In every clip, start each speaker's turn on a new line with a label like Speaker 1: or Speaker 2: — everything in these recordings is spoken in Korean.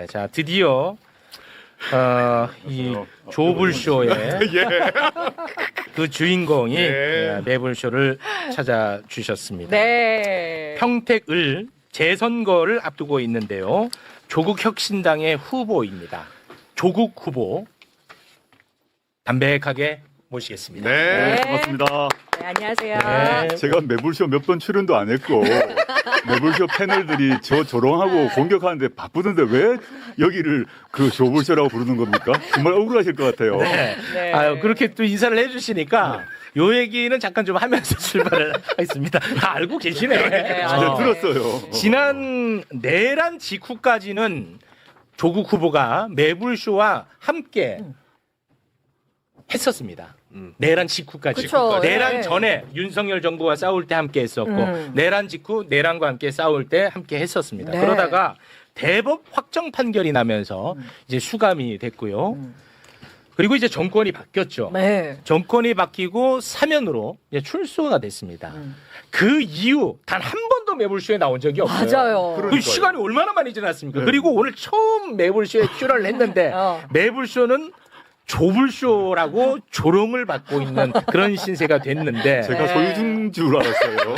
Speaker 1: 자 드디어 이 조불쇼의
Speaker 2: 예.
Speaker 1: 그 주인공이
Speaker 2: 예.
Speaker 1: 매불쇼를 찾아주셨습니다.
Speaker 3: 네.
Speaker 1: 평택을 재선거를 앞두고 있는데요. 조국혁신당의 후보입니다. 조국 후보 담백하게 모시겠습니다.
Speaker 2: 네,
Speaker 3: 네.
Speaker 2: 반갑습니다.
Speaker 3: 네, 안녕하세요.
Speaker 1: 네.
Speaker 2: 제가 매불쇼 몇 번 출연도 안 했고 매불쇼 패널들이 저 조롱하고 공격하는데 바쁘던데 왜 여기를 그 조불쇼라고 부르는 겁니까? 정말 억울하실 것 같아요.
Speaker 1: 네.
Speaker 3: 네.
Speaker 1: 아유, 그렇게 또 인사를 해주시니까 요 얘기는 잠깐 좀 하면서 출발을 하겠습니다. 다 알고 계시네.
Speaker 3: 네,
Speaker 2: 진짜
Speaker 3: 아.
Speaker 2: 들었어요.
Speaker 1: 지난 내란 직후까지는 조국 후보가 매불쇼와 함께 했었습니다. 내란 직후까지.
Speaker 3: 그쵸,
Speaker 1: 내란
Speaker 3: 예.
Speaker 1: 전에 윤석열 정부와 싸울 때 함께 했었고 내란 직후 내란과 함께 싸울 때 함께 했었습니다.
Speaker 3: 네.
Speaker 1: 그러다가 대법 확정 판결이 나면서 이제 수감이 됐고요. 그리고 이제 정권이 바뀌었죠.
Speaker 3: 네.
Speaker 1: 정권이 바뀌고 사면으로 이제 출소가 됐습니다. 그 이후 단 한 번도 매불쇼에 나온 적이 없어요.
Speaker 3: 맞아요.
Speaker 1: 그
Speaker 2: 그러니까요.
Speaker 1: 시간이 얼마나 많이 지났습니까?
Speaker 2: 네.
Speaker 1: 그리고 오늘 처음 매불쇼에 출연을 했는데 매불쇼는 조불쇼라고 조롱을 받고 있는 그런 신세가 됐는데
Speaker 2: 제가 소유주인 줄 알았어요.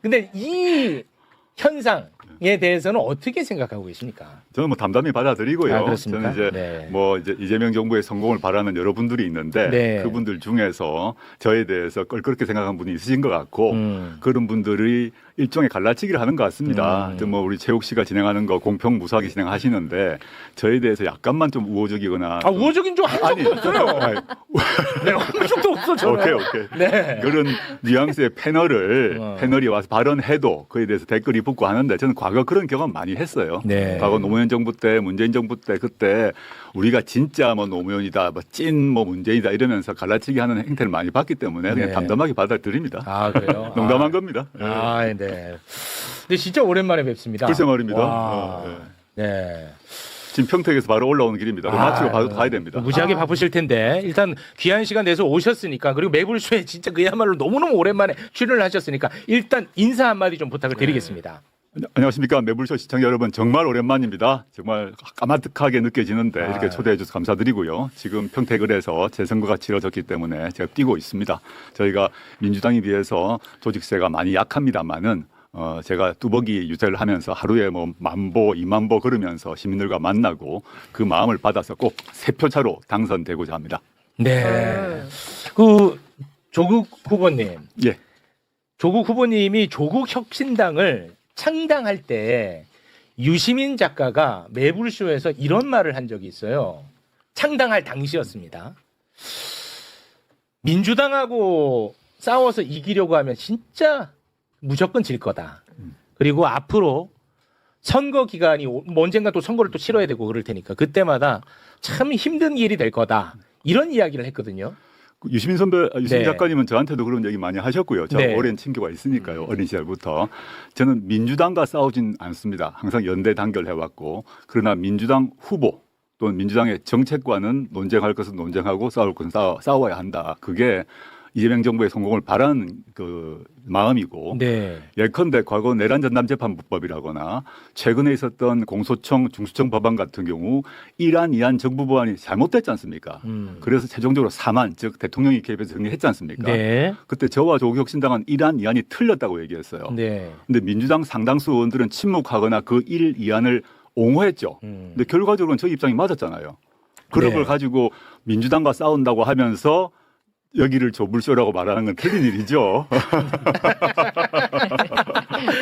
Speaker 1: 근데 이 현상에 대해서는 어떻게 생각하고 계십니까?
Speaker 2: 저는 뭐 담담히 받아들이고요.
Speaker 1: 아, 그렇습니까?
Speaker 2: 저는 이제
Speaker 1: 네.
Speaker 2: 뭐 이제 이재명 정부의 성공을 바라는 여러분들이 있는데
Speaker 1: 네.
Speaker 2: 그분들 중에서 저에 대해서 껄끄럽게 생각한 분이 있으신 것 같고 그런 분들이 일종의 갈라치기를 하는 것 같습니다. 뭐 우리 최욱 씨가 진행하는 거 공평 무사하게 진행하시는데 저에 대해서 약간만 좀 우호적이거나
Speaker 1: 아, 우호적인 좀 한 적도 없어요.
Speaker 2: 아니,
Speaker 1: 네, 한 적도 없어 저는.
Speaker 2: 오케이.
Speaker 1: 네.
Speaker 2: 그런 뉘앙스의 패널이 와서 발언해도 그에 대해서 댓글이 붙고 하는데 저는 과거 그런 경험 많이 했어요.
Speaker 1: 네.
Speaker 2: 과거 노무현 정부 때, 문재인 정부 때 그때 우리가 진짜 뭐 노무현이다, 뭐 찐 뭐 문재인이다 이러면서 갈라치기 하는 행태를 많이 봤기 때문에 그냥
Speaker 1: 네.
Speaker 2: 담담하게 받아들입니다.
Speaker 1: 아, 그래요?
Speaker 2: 농담한 겁니다.
Speaker 1: 아, 네. 근데 진짜 오랜만에 뵙습니다.
Speaker 2: 글쎄 말입니다.
Speaker 1: 와.
Speaker 2: 네.
Speaker 1: 네.
Speaker 2: 지금 평택에서 바로 올라오는 길입니다. 마치고 바로 가야 됩니다.
Speaker 1: 무지하게 바쁘실 텐데 일단 귀한 시간 내서 오셨으니까 그리고 매불쇼에 진짜 그야말로 너무너무 오랜만에 출연을 하셨으니까 일단 인사 한마디 좀 부탁을 드리겠습니다.
Speaker 2: 안녕하십니까. 매불쇼 시청자 여러분, 정말 오랜만입니다. 정말 까마득하게 느껴지는데 이렇게 초대해 주셔서 감사드리고요. 지금 평택을에서 재선거가 치러졌기 때문에 제가 뛰고 있습니다. 저희가 민주당에 비해서 조직세가 많이 약합니다만은 제가 뚜벅이 유세를 하면서 하루에 뭐 10,000보, 20,000보 걸으면서 시민들과 만나고 그 마음을 받아서 꼭 3표 차로 당선되고자 합니다.
Speaker 1: 네. 그 조국 후보님.
Speaker 2: 예.
Speaker 1: 조국 후보님이 조국혁신당을 창당할 때 유시민 작가가 매불쇼에서 이런 말을 한 적이 있어요. 창당할 당시였습니다. 민주당하고 싸워서 이기려고 하면 진짜 무조건 질 거다. 그리고 앞으로 선거 기간이 언젠가 또 선거를 또 치러야 되고 그럴 테니까 그때마다 참 힘든 일이 될 거다. 이런 이야기를 했거든요.
Speaker 2: 유시민
Speaker 1: 네.
Speaker 2: 작가님은 저한테도 그런 얘기 많이 하셨고요. 저
Speaker 1: 네.
Speaker 2: 오랜 친교가 있으니까요. 어린 시절부터. 저는 민주당과 싸우진 않습니다. 항상 연대 단결해왔고 그러나 민주당 후보 또는 민주당의 정책과는 논쟁할 것은 논쟁하고 싸울 것은 싸워야 한다. 그게 이재명 정부의 성공을 바라는 그 마음이고
Speaker 1: 네.
Speaker 2: 예컨대 과거 내란 전담 재판법이라거나 최근에 있었던 공소청 중수청 법안 같은 경우 1안, 2안 정부 법안이 잘못됐지 않습니까? 그래서 최종적으로 3안 즉 대통령이 개입해서 정리했지 않습니까?
Speaker 1: 네.
Speaker 2: 그때 저와 조국혁신당은 1안, 2안이 틀렸다고 얘기했어요.
Speaker 1: 네.
Speaker 2: 근데 민주당 상당수 의원들은 침묵하거나 그 1, 2안을 옹호했죠. 근데 결과적으로는 저희 입장이 맞았잖아요. 그런
Speaker 1: 네.
Speaker 2: 걸 가지고 민주당과 싸운다고 하면서 여기를 조불쇼라고 말하는 건 틀린 일이죠.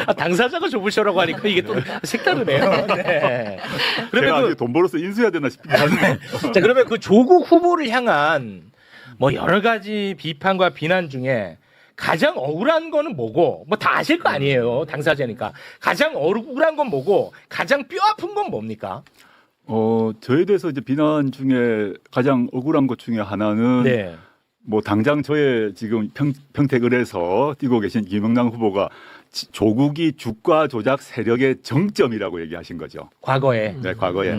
Speaker 1: 아, 당사자가 조불쇼라고 하니까 이게 또 색다르네요. 네.
Speaker 2: 제가
Speaker 1: 그러면
Speaker 2: 아직 돈 벌어서 인수해야 되나 싶긴 하네요.
Speaker 1: 자, 그러면 그 조국 후보를 향한 뭐 여러 가지 비판과 비난 중에 가장 억울한 거는 뭐고 뭐 다 아실 거 아니에요. 당사자니까. 가장 억울한 건 뭐고 가장 뼈 아픈 건 뭡니까?
Speaker 2: 저에 대해서 이제 비난 중에 가장 억울한 것 중에 하나는
Speaker 1: 네.
Speaker 2: 뭐 당장 저의 지금 평택을에서 뛰고 계신 김영남 후보가 조국이 주가 조작 세력의 정점이라고 얘기하신 거죠.
Speaker 1: 과거에.
Speaker 2: 네, 과거에.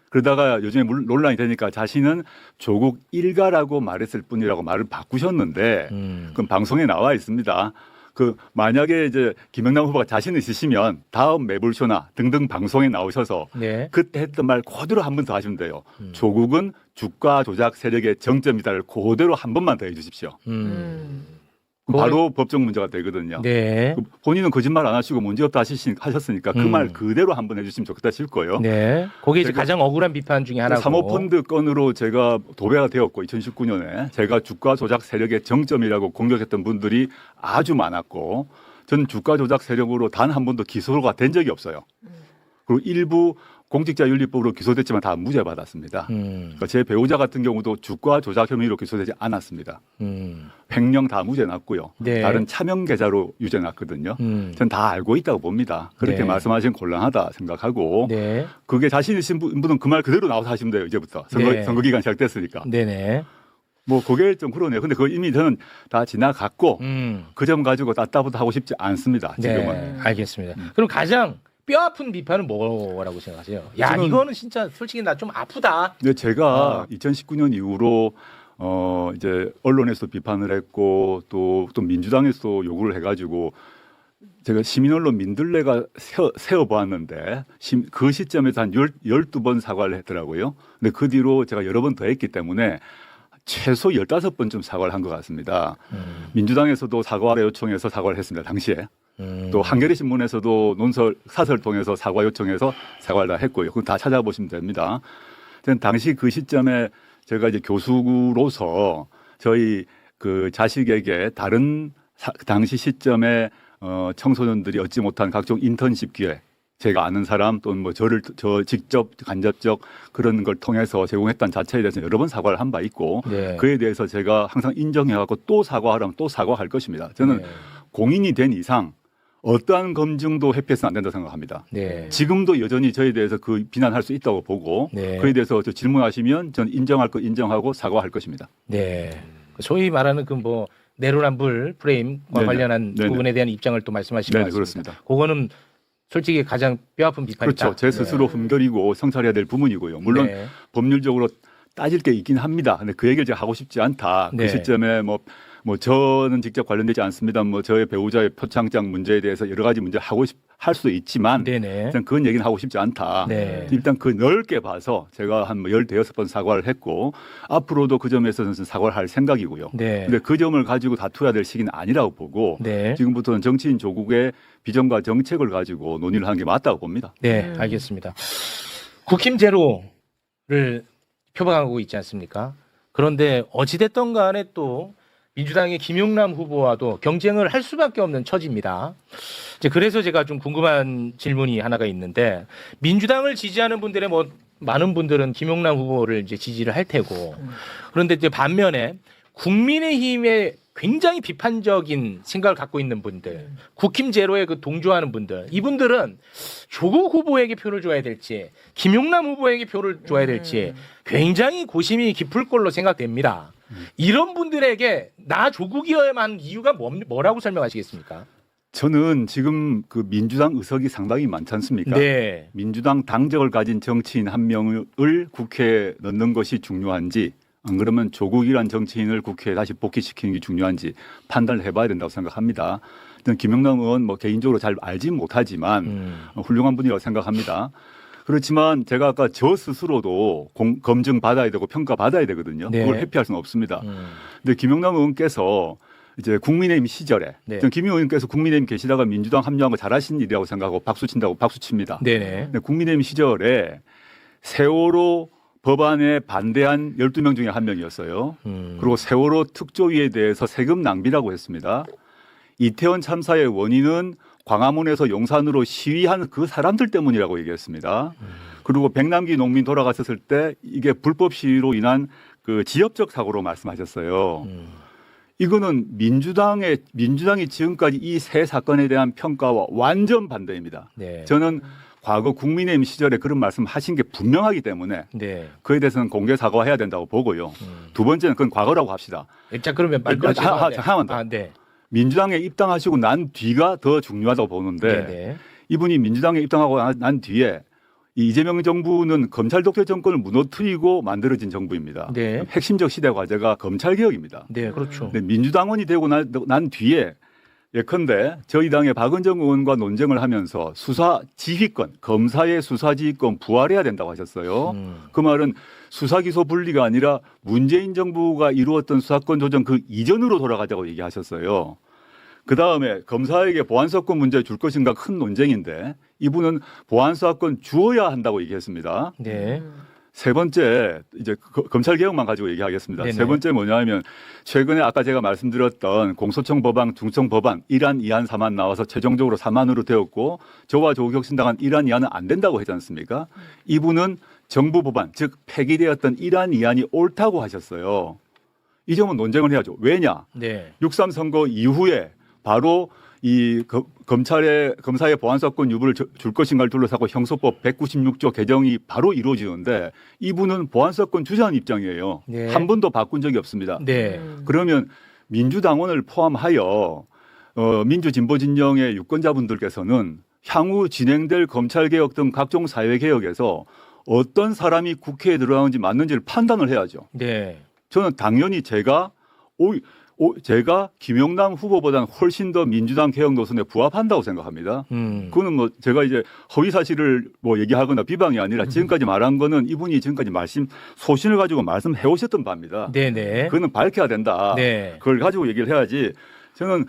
Speaker 2: 그러다가 요즘에 논란이 되니까 자신은 조국 일가라고 말했을 뿐이라고 말을 바꾸셨는데 그건 방송에 나와 있습니다. 그 만약에 이제 김영남 후보가 자신 있으시면 다음 매불쇼나 등등 방송에 나오셔서
Speaker 1: 네.
Speaker 2: 그때 했던 말 그대로 한 번 더 하시면 돼요. 조국은 주가 조작 세력의 정점이다를 그대로 한 번만 더 해주십시오. 그럼 바로 법적 문제가 되거든요.
Speaker 1: 네.
Speaker 2: 본인은 거짓말 안 하시고 문제없다 하셨으니까 그 말 그대로 한번 해주시면 좋겠다 싶고요.
Speaker 1: 네. 그게 이제
Speaker 2: 제가-
Speaker 1: 가장 억울한 비판 중에 하나고.
Speaker 2: 사모펀드 건으로 제가 도배가 되었고 2019년에 제가 주가 조작 세력의 정점이라고 공격했던 분들이 아주 많았고 저는 주가 조작 세력으로 단 한 번도 기소가 된 적이 없어요. 그리고 일부 공직자윤리법으로 기소됐지만 다 무죄 받았습니다. 그러니까 제 배우자 같은 경우도 주가 조작 혐의로 기소되지 않았습니다. 횡령 다 무죄 났고요.
Speaker 1: 네.
Speaker 2: 다른 차명 계좌로 유죄 났거든요. 저는 다 알고 있다고 봅니다. 그렇게
Speaker 1: 네.
Speaker 2: 말씀하시면 곤란하다 생각하고
Speaker 1: 네.
Speaker 2: 그게 자신 있으신 분은 그 말 그대로 나와서 하시면 돼요. 이제부터
Speaker 1: 네.
Speaker 2: 선거 기간 시작됐으니까.
Speaker 1: 네네.
Speaker 2: 뭐 그게 좀 그러네요. 근데 그거 이미 저는 다 지나갔고 그 점 가지고 따따부터 하고 싶지 않습니다. 지금은.
Speaker 1: 네. 알겠습니다. 그럼 가장 뼈 아픈 비판은 뭐라고 생각하세요? 야,
Speaker 2: 저는-
Speaker 1: 이거는 진짜 솔직히 나 좀 아프다.
Speaker 2: 근데 제가 2019년 이후로 이제 언론에서 비판을 했고 또 민주당에서 요구를 해가지고 제가 시민언론 민들레가 세어보았는데 그 시점에서 한 12번 사과를 했더라고요. 근데 그 뒤로 제가 여러 번 더 했기 때문에 최소 15번쯤 사과를 한 것 같습니다. 민주당에서도 사과 요청해서 사과를 했습니다. 당시에. 또 한겨레 신문에서도 사설 통해서 사과 요청해서 사과를 다 했고요. 그거 다 찾아보시면 됩니다. 저는 당시 그 시점에 제가 이제 교수로서 저희 그 자식에게 다른 당시 시점에 청소년들이 얻지 못한 각종 인턴십 기회, 제가 아는 사람 또는 뭐 저 직접 간접적 그런 걸 통해서 제공했던 자체에 대해서 여러 번 사과를 한 바 있고
Speaker 1: 네.
Speaker 2: 그에 대해서 제가 항상 인정해갖고 또 사과하라면 또 사과할 것입니다. 저는
Speaker 1: 네.
Speaker 2: 공인이 된 이상 어떠한 검증도 회피해서는 안 된다고 생각합니다.
Speaker 1: 네.
Speaker 2: 지금도 여전히 저에 대해서 그 비난할 수 있다고 보고
Speaker 1: 네.
Speaker 2: 그에 대해서 저 질문하시면 저는 인정할 거 인정하고 사과할 것입니다.
Speaker 1: 네. 소위 말하는 그 뭐 내로남불 프레임과
Speaker 2: 네네.
Speaker 1: 관련한
Speaker 2: 네네.
Speaker 1: 부분에 대한 입장을 또 말씀하신 것
Speaker 2: 네,
Speaker 1: 같습니다.
Speaker 2: 그렇습니다.
Speaker 1: 그거는 솔직히 가장 뼈 아픈 비판이다.
Speaker 2: 그렇죠. 제 스스로 흠결이고 성찰해야 될 부분이고요. 물론
Speaker 1: 네.
Speaker 2: 법률적으로 따질 게 있긴 합니다. 근데 그 얘기를 제가 하고 싶지 않다.
Speaker 1: 네.
Speaker 2: 그 시점에 뭐 저는 직접 관련되지 않습니다. 뭐 저의 배우자의 표창장 문제에 대해서 여러 가지 문제 할 수도 있지만
Speaker 1: 네네.
Speaker 2: 일단 그건 얘기는 하고 싶지 않다.
Speaker 1: 네.
Speaker 2: 일단 그 넓게 봐서 제가 한 16번 사과를 했고 앞으로도 그 점에서는 사과를 할 생각이고요.
Speaker 1: 네.
Speaker 2: 근데 그 점을 가지고 다투어야 될 시기는 아니라고 보고
Speaker 1: 네.
Speaker 2: 지금부터는 정치인 조국의 비전과 정책을 가지고 논의를 하는 게 맞다고 봅니다.
Speaker 1: 네, 알겠습니다. 국힘 제로를 표방하고 있지 않습니까? 그런데 어찌됐든 간에 또 민주당의 김용남 후보와도 경쟁을 할 수밖에 없는 처지입니다. 이제 그래서 제가 좀 궁금한 질문이 하나가 있는데 민주당을 지지하는 분들의 뭐 많은 분들은 김용남 후보를 이제 지지를 할 테고 그런데 이제 반면에 국민의힘에 굉장히 비판적인 생각을 갖고 있는 분들, 국힘 제로에 그 동조하는 분들, 이분들은 조국 후보에게 표를 줘야 될지, 김용남 후보에게 표를 줘야 될지 굉장히 고심이 깊을 걸로 생각됩니다. 이런 분들에게 나 조국이어야만 하는 이유가 뭐라고 설명하시겠습니까?
Speaker 2: 저는 지금 그 민주당 의석이 상당히 많지 않습니까?
Speaker 1: 네.
Speaker 2: 민주당 당적을 가진 정치인 한 명을 국회에 넣는 것이 중요한지 안 그러면 조국이란 정치인을 국회에 다시 복귀시키는 게 중요한지 판단을 해봐야 된다고 생각합니다. 저는 김영남 의원 뭐 개인적으로 잘 알지 못하지만 훌륭한 분이라고 생각합니다. 그렇지만 제가 아까 저 스스로도 검증 받아야 되고 평가 받아야 되거든요.
Speaker 1: 네.
Speaker 2: 그걸 회피할 수는 없습니다. 근데 김영남 의원께서 이제 국민의힘 시절에
Speaker 1: 네.
Speaker 2: 저는 김 의원께서 국민의힘 계시다가 민주당 합류한 거 잘하신 일이라고 생각하고 박수 친다고 박수 칩니다.
Speaker 1: 네네.
Speaker 2: 근데 국민의힘 시절에 세월호 법안에 반대한 12명 중에 한 명이었어요. 그리고 세월호 특조위에 대해서 세금 낭비라고 했습니다. 이태원 참사의 원인은 광화문에서 용산으로 시위한 그 사람들 때문이라고 얘기했습니다. 그리고 백남기 농민 돌아가셨을 때 이게 불법 시위로 인한 그 지역적 사고로 말씀하셨어요. 이거는 민주당이 지금까지 이 세 사건에 대한 평가와 완전 반대입니다.
Speaker 1: 네.
Speaker 2: 저는 과거 국민의힘 시절에 그런 말씀 하신 게 분명하기 때문에
Speaker 1: 네.
Speaker 2: 그에 대해서는 공개 사과해야 된다고 보고요. 두 번째는 그건 과거라고 합시다.
Speaker 1: 자 그러면
Speaker 2: 하나만 더.
Speaker 1: 네.
Speaker 2: 민주당에 입당하시고 난 뒤가 더 중요하다고 보는데
Speaker 1: 네네.
Speaker 2: 이분이 민주당에 입당하고 난 뒤에 이 이재명 정부는 검찰 독재 정권을 무너뜨리고 만들어진 정부입니다.
Speaker 1: 네.
Speaker 2: 핵심적 시대 과제가 검찰 개혁입니다.
Speaker 1: 네, 그렇죠.
Speaker 2: 근데 민주당원이 되고 난 뒤에 예컨대 저희 당의 박은정 의원과 논쟁을 하면서 수사 지휘권, 검사의 수사 지휘권 부활해야 된다고 하셨어요. 그 말은 수사 기소 분리가 아니라 문재인 정부가 이루었던 수사권 조정 그 이전으로 돌아가자고 얘기하셨어요. 그 다음에 검사에게 보안수사권 문제 줄 것인가 큰 논쟁인데 이분은 보안수사권 주어야 한다고 얘기했습니다.
Speaker 1: 네.
Speaker 2: 세 번째 이제 검찰 개혁만 가지고 얘기하겠습니다.
Speaker 1: 네네.
Speaker 2: 세 번째 뭐냐면 최근에 아까 제가 말씀드렸던 공소청 법안, 중청 법안 1안, 2안, 3안 나와서 최종적으로 3안으로 되었고 저와 조국혁신당은 1안, 2안은 안 된다고 하지 않습니까? 이분은 정부 법안 즉 폐기되었던 1안, 2안이 옳다고 하셨어요. 이 점은 논쟁을 해야죠. 왜냐?
Speaker 1: 네.
Speaker 2: 6.3 선거 이후에 바로 이 검사의 보안수사권 유무를 줄 것인가를 둘러싸고 형소법 196조 개정이 바로 이루어지는데 이분은 보안수사권 주자는 입장이에요.
Speaker 1: 네.
Speaker 2: 한 번도 바꾼 적이 없습니다.
Speaker 1: 네.
Speaker 2: 그러면 민주당원을 포함하여 민주진보 진영의 유권자분들께서는 향후 진행될 검찰개혁 등 각종 사회개혁에서 어떤 사람이 국회에 들어가는지 맞는지를 판단을 해야죠.
Speaker 1: 네.
Speaker 2: 저는 당연히 제가 김영남 후보보다는 훨씬 더 민주당 개혁 노선에 부합한다고 생각합니다. 그거는 뭐 제가 이제 허위 사실을 뭐 얘기하거나 비방이 아니라 지금까지 말한 거는 이분이 지금까지 소신을 가지고 말씀해 오셨던 바입니다.
Speaker 1: 네네.
Speaker 2: 그거는 밝혀야 된다.
Speaker 1: 네.
Speaker 2: 그걸 가지고 얘기를 해야지. 저는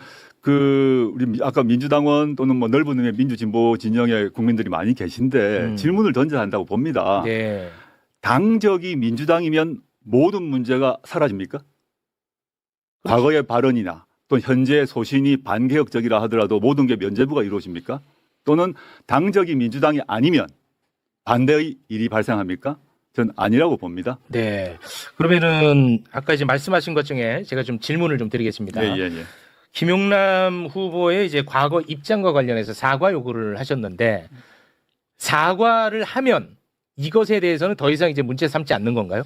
Speaker 2: 우리 아까 민주당원 또는 뭐 넓은 의미의 민주진보 진영의 국민들이 많이 계신데 질문을 던져야 한다고 봅니다.
Speaker 1: 네.
Speaker 2: 당적이 민주당이면 모든 문제가 사라집니까? 과거의 발언이나 또 현재의 소신이 반개혁적이라 하더라도 모든 게 면죄부가 이루어집니까? 또는 당적이 민주당이 아니면 반대의 일이 발생합니까? 전 아니라고 봅니다.
Speaker 1: 네. 그러면은 아까 이제 말씀하신 것 중에 제가 좀 질문을 좀 드리겠습니다.
Speaker 2: 예.
Speaker 1: 김용남 후보의 이제 과거 입장과 관련해서 사과 요구를 하셨는데 사과를 하면 이것에 대해서는 더 이상 이제 문제 삼지 않는 건가요?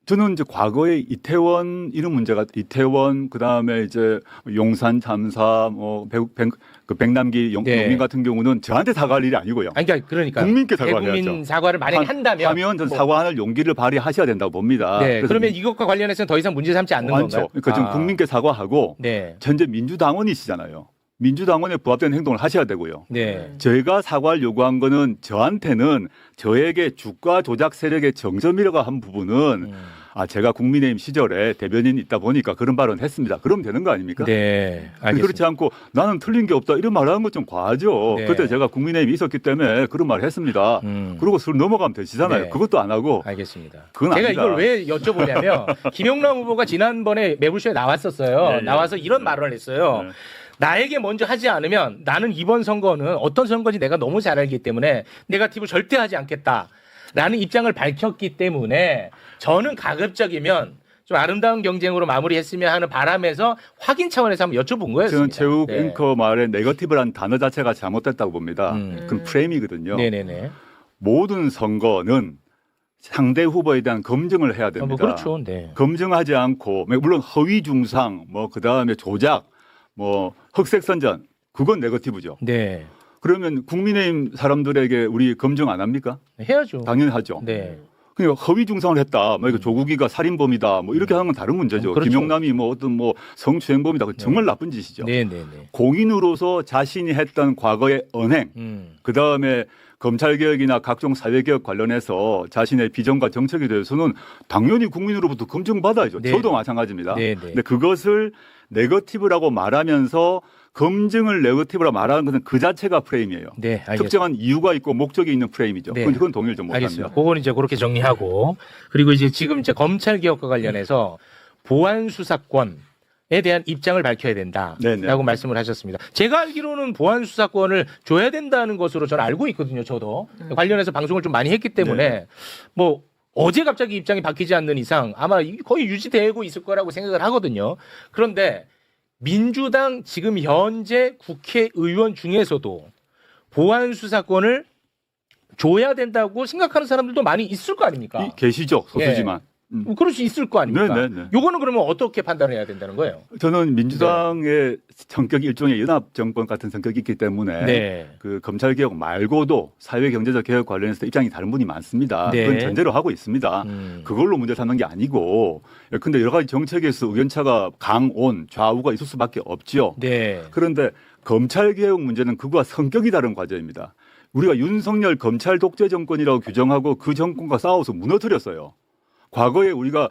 Speaker 2: 저는 이제 과거에 이태원 이런 문제가 이태원 그다음에 이제 용산 참사 뭐 백남기
Speaker 1: 네.
Speaker 2: 용민 같은 경우는 저한테 사과할 일이 아니고요.
Speaker 1: 아니, 그러니까
Speaker 2: 국민께 사과를
Speaker 1: 대국민
Speaker 2: 해야죠.
Speaker 1: 사과를 만약에 한다면
Speaker 2: 하면 전 사과할 용기를 발휘하셔야 된다고 봅니다.
Speaker 1: 네.
Speaker 2: 그래서
Speaker 1: 그러면 이것과 관련해서는 더 이상 문제 삼지 않는
Speaker 2: 많죠.
Speaker 1: 건가요?
Speaker 2: 그러니까 지금 국민께 사과하고
Speaker 1: 네.
Speaker 2: 현재 민주당원이시잖아요. 민주당원에 부합되는 행동을 하셔야 되고요.
Speaker 1: 네.
Speaker 2: 저희가 사과를 요구한 거는 저한테는 저에게 주가 조작 세력의 정점이라고 한 부분은 제가 국민의힘 시절에 대변인이 있다 보니까 그런 발언을 했습니다. 그러면 되는 거 아닙니까?
Speaker 1: 네. 알겠습니다.
Speaker 2: 그렇지 않고 나는 틀린 게 없다 이런 말하는 것 좀 과하죠.
Speaker 1: 네.
Speaker 2: 그때 제가 국민의힘이 있었기 때문에 그런 말을 했습니다. 그러고 술 넘어가면 되시잖아요.
Speaker 1: 네.
Speaker 2: 그것도 안 하고.
Speaker 1: 알겠습니다.
Speaker 2: 그건
Speaker 1: 제가
Speaker 2: 아니다.
Speaker 1: 이걸 왜 여쭤보냐면 김용남 후보가 지난번에 매불쇼에 나왔었어요.
Speaker 2: 네,
Speaker 1: 나와서 이런 말을 했어요.
Speaker 2: 네.
Speaker 1: 나에게 먼저 하지 않으면 나는 이번 선거는 어떤 선거인지 내가 너무 잘 알기 때문에 네거티브 절대 하지 않겠다라는 입장을 밝혔기 때문에 저는 가급적이면 좀 아름다운 경쟁으로 마무리했으면 하는 바람에서 확인 차원에서 한번 여쭤본 거였습니다.
Speaker 2: 저는 최욱
Speaker 1: 네.
Speaker 2: 앵커 말에 네거티브라는 단어 자체가 잘못됐다고 봅니다. 그건 프레임이거든요.
Speaker 1: 네네네.
Speaker 2: 모든 선거는 상대 후보에 대한 검증을 해야 됩니다.
Speaker 1: 뭐 그렇죠. 네.
Speaker 2: 검증하지 않고 물론 허위 중상, 뭐 그다음에 조작, 뭐 흑색 선전 그건 네거티브죠.
Speaker 1: 네.
Speaker 2: 그러면 국민의힘 사람들에게 우리 검증 안 합니까?
Speaker 1: 해야죠.
Speaker 2: 당연히 하죠.
Speaker 1: 네.
Speaker 2: 그러니까 허위 중상을 했다. 뭐 이거 조국이가 살인범이다. 뭐 이렇게 하는 건 다른 문제죠.
Speaker 1: 그렇죠.
Speaker 2: 김용남이 뭐 어떤 뭐 성추행범이다. 그건 정말 나쁜 짓이죠.
Speaker 1: 네네네.
Speaker 2: 공인으로서 자신이 했던 과거의 언행, 그 다음에 검찰개혁이나 각종 사회개혁 관련해서 자신의 비전과 정책에 대해서는 당연히 국민으로부터 검증받아야죠.
Speaker 1: 네.
Speaker 2: 저도 마찬가지입니다.
Speaker 1: 네네.
Speaker 2: 근데 그것을 네거티브라고 말하면서 검증을 네거티브라고 말하는 것은 그 자체가 프레임이에요.
Speaker 1: 네, 알겠습니다.
Speaker 2: 특정한 이유가 있고 목적이 있는 프레임이죠.
Speaker 1: 네.
Speaker 2: 그건 동의를 좀
Speaker 1: 알겠습니다.
Speaker 2: 못합니다.
Speaker 1: 그건 이제 그렇게 정리하고 그리고 이제 지금 이제 검찰 개혁과 관련해서 보안 수사권에 대한 입장을 밝혀야 된다라고
Speaker 2: 네네.
Speaker 1: 말씀을 하셨습니다. 제가 알기로는 보안 수사권을 줘야 된다는 것으로 저는 알고 있거든요. 저도 관련해서 방송을 좀 많이 했기 때문에
Speaker 2: 네.
Speaker 1: 뭐 어제 갑자기 입장이 바뀌지 않는 이상 아마 거의 유지되고 있을 거라고 생각을 하거든요. 그런데 민주당 지금 현재 국회의원 중에서도 보안 수사권을 줘야 된다고 생각하는 사람들도 많이 있을 거 아닙니까?
Speaker 2: 계시죠. 소수지만.
Speaker 1: 그럴 수 있을 거 아닙니까?
Speaker 2: 네네네.
Speaker 1: 요거는 그러면 어떻게 판단해야 된다는 거예요?
Speaker 2: 저는 민주당의 성격이 일종의 연합 정권 같은 성격이 있기 때문에
Speaker 1: 네.
Speaker 2: 그 검찰 개혁 말고도 사회 경제적 개혁 관련해서 입장이 다른 분이 많습니다.
Speaker 1: 네.
Speaker 2: 그건 전제로 하고 있습니다. 그걸로 문제 삼는 게 아니고, 근데 여러 가지 정책에서 의견차가 강온 좌우가 있을 수밖에 없지요.
Speaker 1: 네.
Speaker 2: 그런데 검찰 개혁 문제는 그거와 성격이 다른 과제입니다. 우리가 윤석열 검찰 독재 정권이라고 규정하고 그 정권과 싸워서 무너뜨렸어요. 과거에 우리가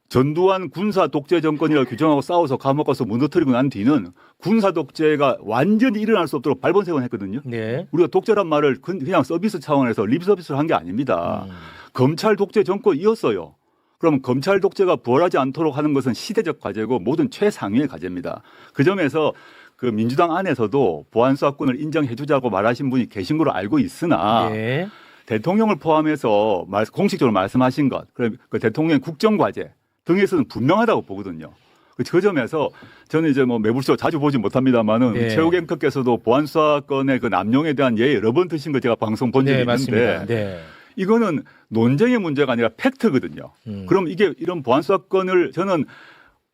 Speaker 2: 전두환 군사 독재 정권이라고 규정하고 싸워서 감옥 가서 무너뜨리고 난 뒤는 군사 독재가 완전히 일어날 수 없도록 발본색원 했거든요.
Speaker 1: 네.
Speaker 2: 우리가 독재란 말을 그냥 서비스 차원에서 립 서비스를 한 게 아닙니다. 검찰 독재 정권이었어요. 그럼 검찰 독재가 부활하지 않도록 하는 것은 시대적 과제고 모든 최상위의 과제입니다. 그 점에서 그 민주당 안에서도 보안수사권을 인정해 주자고 말하신 분이 계신 걸로 알고 있으나
Speaker 1: 네.
Speaker 2: 대통령을 포함해서 공식적으로 말씀하신 것, 그 대통령의 국정과제 등에서는 분명하다고 보거든요. 그 점에서 저는 이제 뭐 매불쇼 자주 보지 못합니다만은
Speaker 1: 네.
Speaker 2: 최욱 앵커께서도 보안수사권의 그 남용에 대한 예 여러 번 드신 거 제가 방송 본 적이
Speaker 1: 네,
Speaker 2: 있는데
Speaker 1: 맞습니다. 네.
Speaker 2: 이거는 논쟁의 문제가 아니라 팩트거든요. 그럼 이게 이런 보안수사권을 저는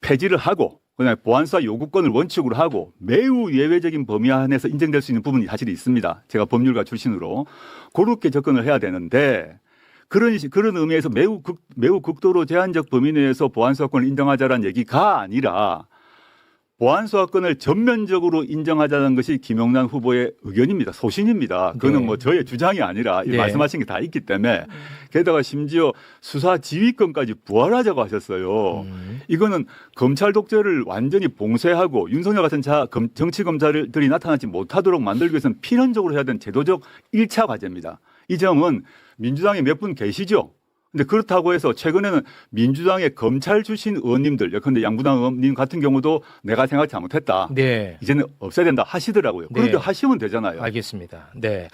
Speaker 2: 폐지를 하고 그다음에 보안수사 요구권을 원칙으로 하고 매우 예외적인 범위 안에서 인정될 수 있는 부분이 사실 있습니다. 제가 법률가 출신으로 그렇게 접근을 해야 되는데 그런 의미에서 매우 극도로 제한적 범위 내에서 보안수사권을 인정하자라는 얘기가 아니라 보안수사권을 전면적으로 인정하자는 것이 김용남 후보의 의견입니다. 소신입니다. 그거는
Speaker 1: 네.
Speaker 2: 뭐 저의 주장이 아니라
Speaker 1: 네.
Speaker 2: 말씀하신 게 다 있기 때문에 게다가 심지어 수사 지휘권까지 부활하자고 하셨어요. 이거는 검찰 독재를 완전히 봉쇄하고 윤석열 같은 정치 검사들이 나타나지 못하도록 만들기 위해서는 필연적으로 해야 되는 제도적 1차 과제입니다. 이 점은 민주당에 몇 분 계시죠? 근데 그렇다고 해서 최근에는 민주당의 검찰 출신 의원님들, 예컨대 양부당 의원님 같은 경우도 내가 생각 잘못했다.
Speaker 1: 네.
Speaker 2: 이제는 없애야 된다 하시더라고요.
Speaker 1: 네.
Speaker 2: 그렇게 하시면 되잖아요.
Speaker 1: 알겠습니다. 네.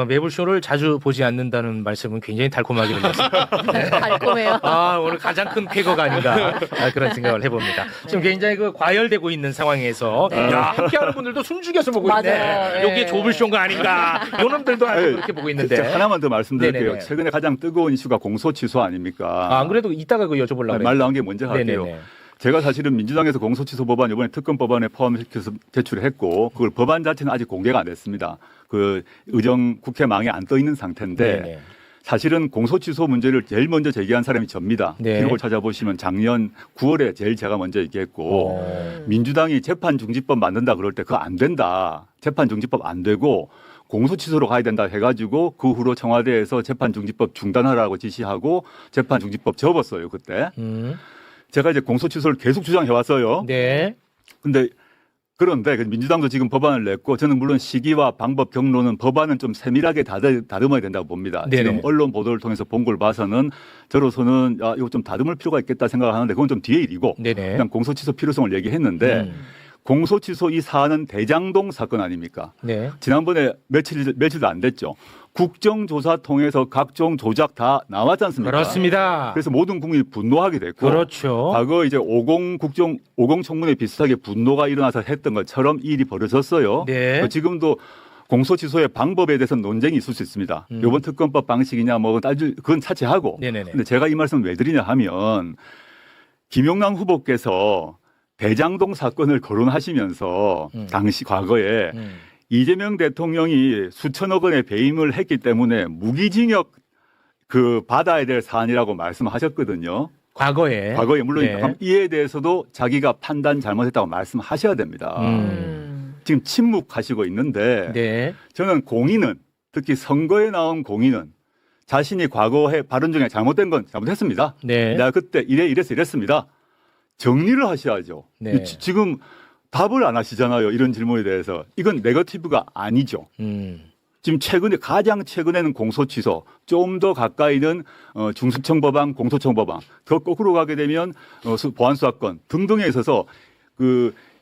Speaker 1: 매불쇼를 자주 보지 않는다는 말씀은 굉장히 달콤하게 들렸습니다.
Speaker 3: 달콤해요.
Speaker 1: 오늘 가장 큰 쾌거가 아닌가 그런 생각을 해봅니다. 지금 굉장히 그 과열되고 있는 상황에서 야, 함께하는 분들도 숨죽여서 보고 있네.
Speaker 3: 맞아요.
Speaker 1: 여기에 좁을 쇼가 아닌가. 요놈들도 아주
Speaker 2: 아니,
Speaker 1: 그렇게 보고 있는데.
Speaker 2: 하나만 더 말씀드릴게요.
Speaker 1: 네네네.
Speaker 2: 최근에 가장 뜨거운 이슈가 공소 취소 아닙니까?
Speaker 1: 안 그래도 이따가 그 여쭤보려고
Speaker 2: 말 나온 게 먼저 할게요.
Speaker 1: 네네네.
Speaker 2: 제가 사실은 민주당에서 공소취소 법안 이번에 특검 법안에 포함시켜서 제출을 했고 그걸 법안 자체는 아직 공개가 안 됐습니다. 그 의정 국회망에 안 떠 있는 상태인데
Speaker 1: 네네.
Speaker 2: 사실은 공소취소 문제를 제일 먼저 제기한 사람이 접니다.
Speaker 1: 네.
Speaker 2: 기록을 찾아보시면 작년 9월에 제일 제가 먼저 얘기했고 민주당이 재판중지법 만든다 그럴 때 그거 안 된다. 재판중지법 안 되고 공소취소로 가야 된다 해가지고 그 후로 청와대에서 재판중지법 중단하라고 지시하고 재판중지법 접었어요 그때. 제가 이제 공소취소를 계속 주장해왔어요.
Speaker 1: 네.
Speaker 2: 그런데 민주당도 지금 법안을 냈고 저는 물론 시기와 방법 경로는 법안은 좀 세밀하게 다듬어야 된다고 봅니다.
Speaker 1: 네네.
Speaker 2: 지금 언론 보도를 통해서 본 걸 봐서는 저로서는 이거 좀 다듬을 필요가 있겠다 생각을 하는데 그건 좀 뒤에 일이고
Speaker 1: 네네.
Speaker 2: 그냥 공소취소 필요성을 얘기했는데 공소취소 이 사안은 대장동 사건 아닙니까?
Speaker 1: 네.
Speaker 2: 지난번에 며칠도 안 됐죠. 국정조사 통해서 각종 조작 다 나왔지 않습니까?
Speaker 1: 그렇습니다.
Speaker 2: 그래서 모든 국민이 분노하게 됐고
Speaker 1: 그렇죠.
Speaker 2: 과거 이제 50 청문회 비슷하게 분노가 일어나서 했던 것처럼 이 일이 벌어졌어요.
Speaker 1: 네.
Speaker 2: 지금도 공소취소의 방법에 대해서는 논쟁이 있을 수 있습니다. 이번 특검법 방식이냐 뭐 그건 차치하고.
Speaker 1: 네네네.
Speaker 2: 근데 제가 이 말씀을 왜 드리냐 하면 김용남 후보께서 대장동 사건을 거론하시면서 당시 과거에 이재명 대통령이 수천억 원의 배임을 했기 때문에 무기징역 받아야 될 사안이라고 말씀하셨거든요.
Speaker 1: 과거에
Speaker 2: 물론
Speaker 1: 네.
Speaker 2: 이에 대해서도 자기가 판단 잘못했다고 말씀하셔야 됩니다. 지금 침묵하시고 있는데
Speaker 1: 네.
Speaker 2: 저는 공인은 특히 선거에 나온 공인은 자신이 과거에 발언 중에 잘못된 건 잘못했습니다.
Speaker 1: 네.
Speaker 2: 내가 그때 이랬습니다. 정리를 하셔야죠.
Speaker 1: 네.
Speaker 2: 지금 답을 안 하시잖아요. 이런 질문에 대해서. 이건 네거티브가 아니죠. 지금 가장 최근에는 공소취소, 좀 더 가까이는 중수청법안, 공소청법안, 더 거꾸로 가게 되면 보안수사권 등등에 있어서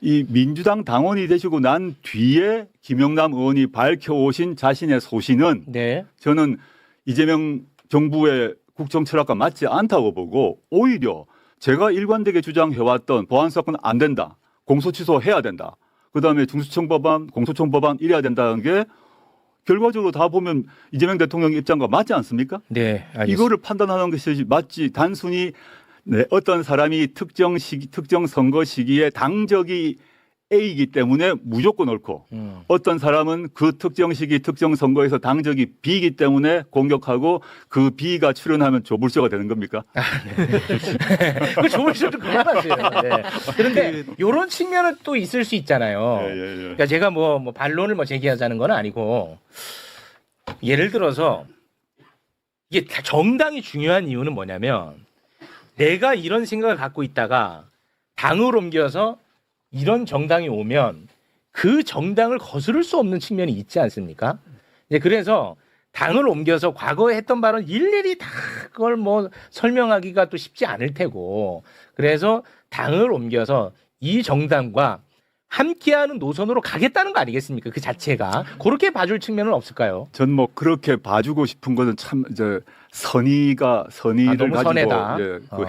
Speaker 2: 이 민주당 당원이 되시고 난 뒤에 김영남 의원이 밝혀오신 자신의 소신은
Speaker 1: 네.
Speaker 2: 저는 이재명 정부의 국정 철학과 맞지 않다고 보고 오히려 제가 일관되게 주장해왔던 보안수사권 안 된다. 공소취소 해야 된다. 그다음에 중수청법안, 공소청법안 이래야 된다는 게 결과적으로 다 보면 이재명 대통령 입장과 맞지 않습니까?
Speaker 1: 네, 알겠습니다.
Speaker 2: 이거를 판단하는 것이 맞지 단순히 어떤 사람이 특정 선거 시기에 당적이 A이기 때문에 무조건 옳고 어떤 사람은 그 특정 시기 특정 선거에서 당적이 B이기 때문에 공격하고 그 B가 출연하면 조불쇼가 되는 겁니까?
Speaker 1: 그 조물쇼 좀 그만하세요. 네. 그런데 이런 측면은 또 있을 수 있잖아요.
Speaker 2: 예.
Speaker 1: 그러니까 제가 뭐 반론을 제기하자는 건 아니고 예를 들어서 이게 정당이 중요한 이유는 뭐냐면 내가 이런 생각을 갖고 있다가 당을 옮겨서 이런 정당이 오면 그 정당을 거스를 수 없는 측면이 있지 않습니까? 이제 그래서 당을 옮겨서 과거에 했던 발언 일일이 다 그걸 설명하기가 또 쉽지 않을 테고 그래서 당을 옮겨서 이 정당과 함께하는 노선으로 가겠다는 거 아니겠습니까? 그 자체가 그렇게 봐줄 측면은 없을까요?
Speaker 2: 전 그렇게 봐주고 싶은 것은 참 선의를
Speaker 1: 너무
Speaker 2: 가지고
Speaker 1: 선해다.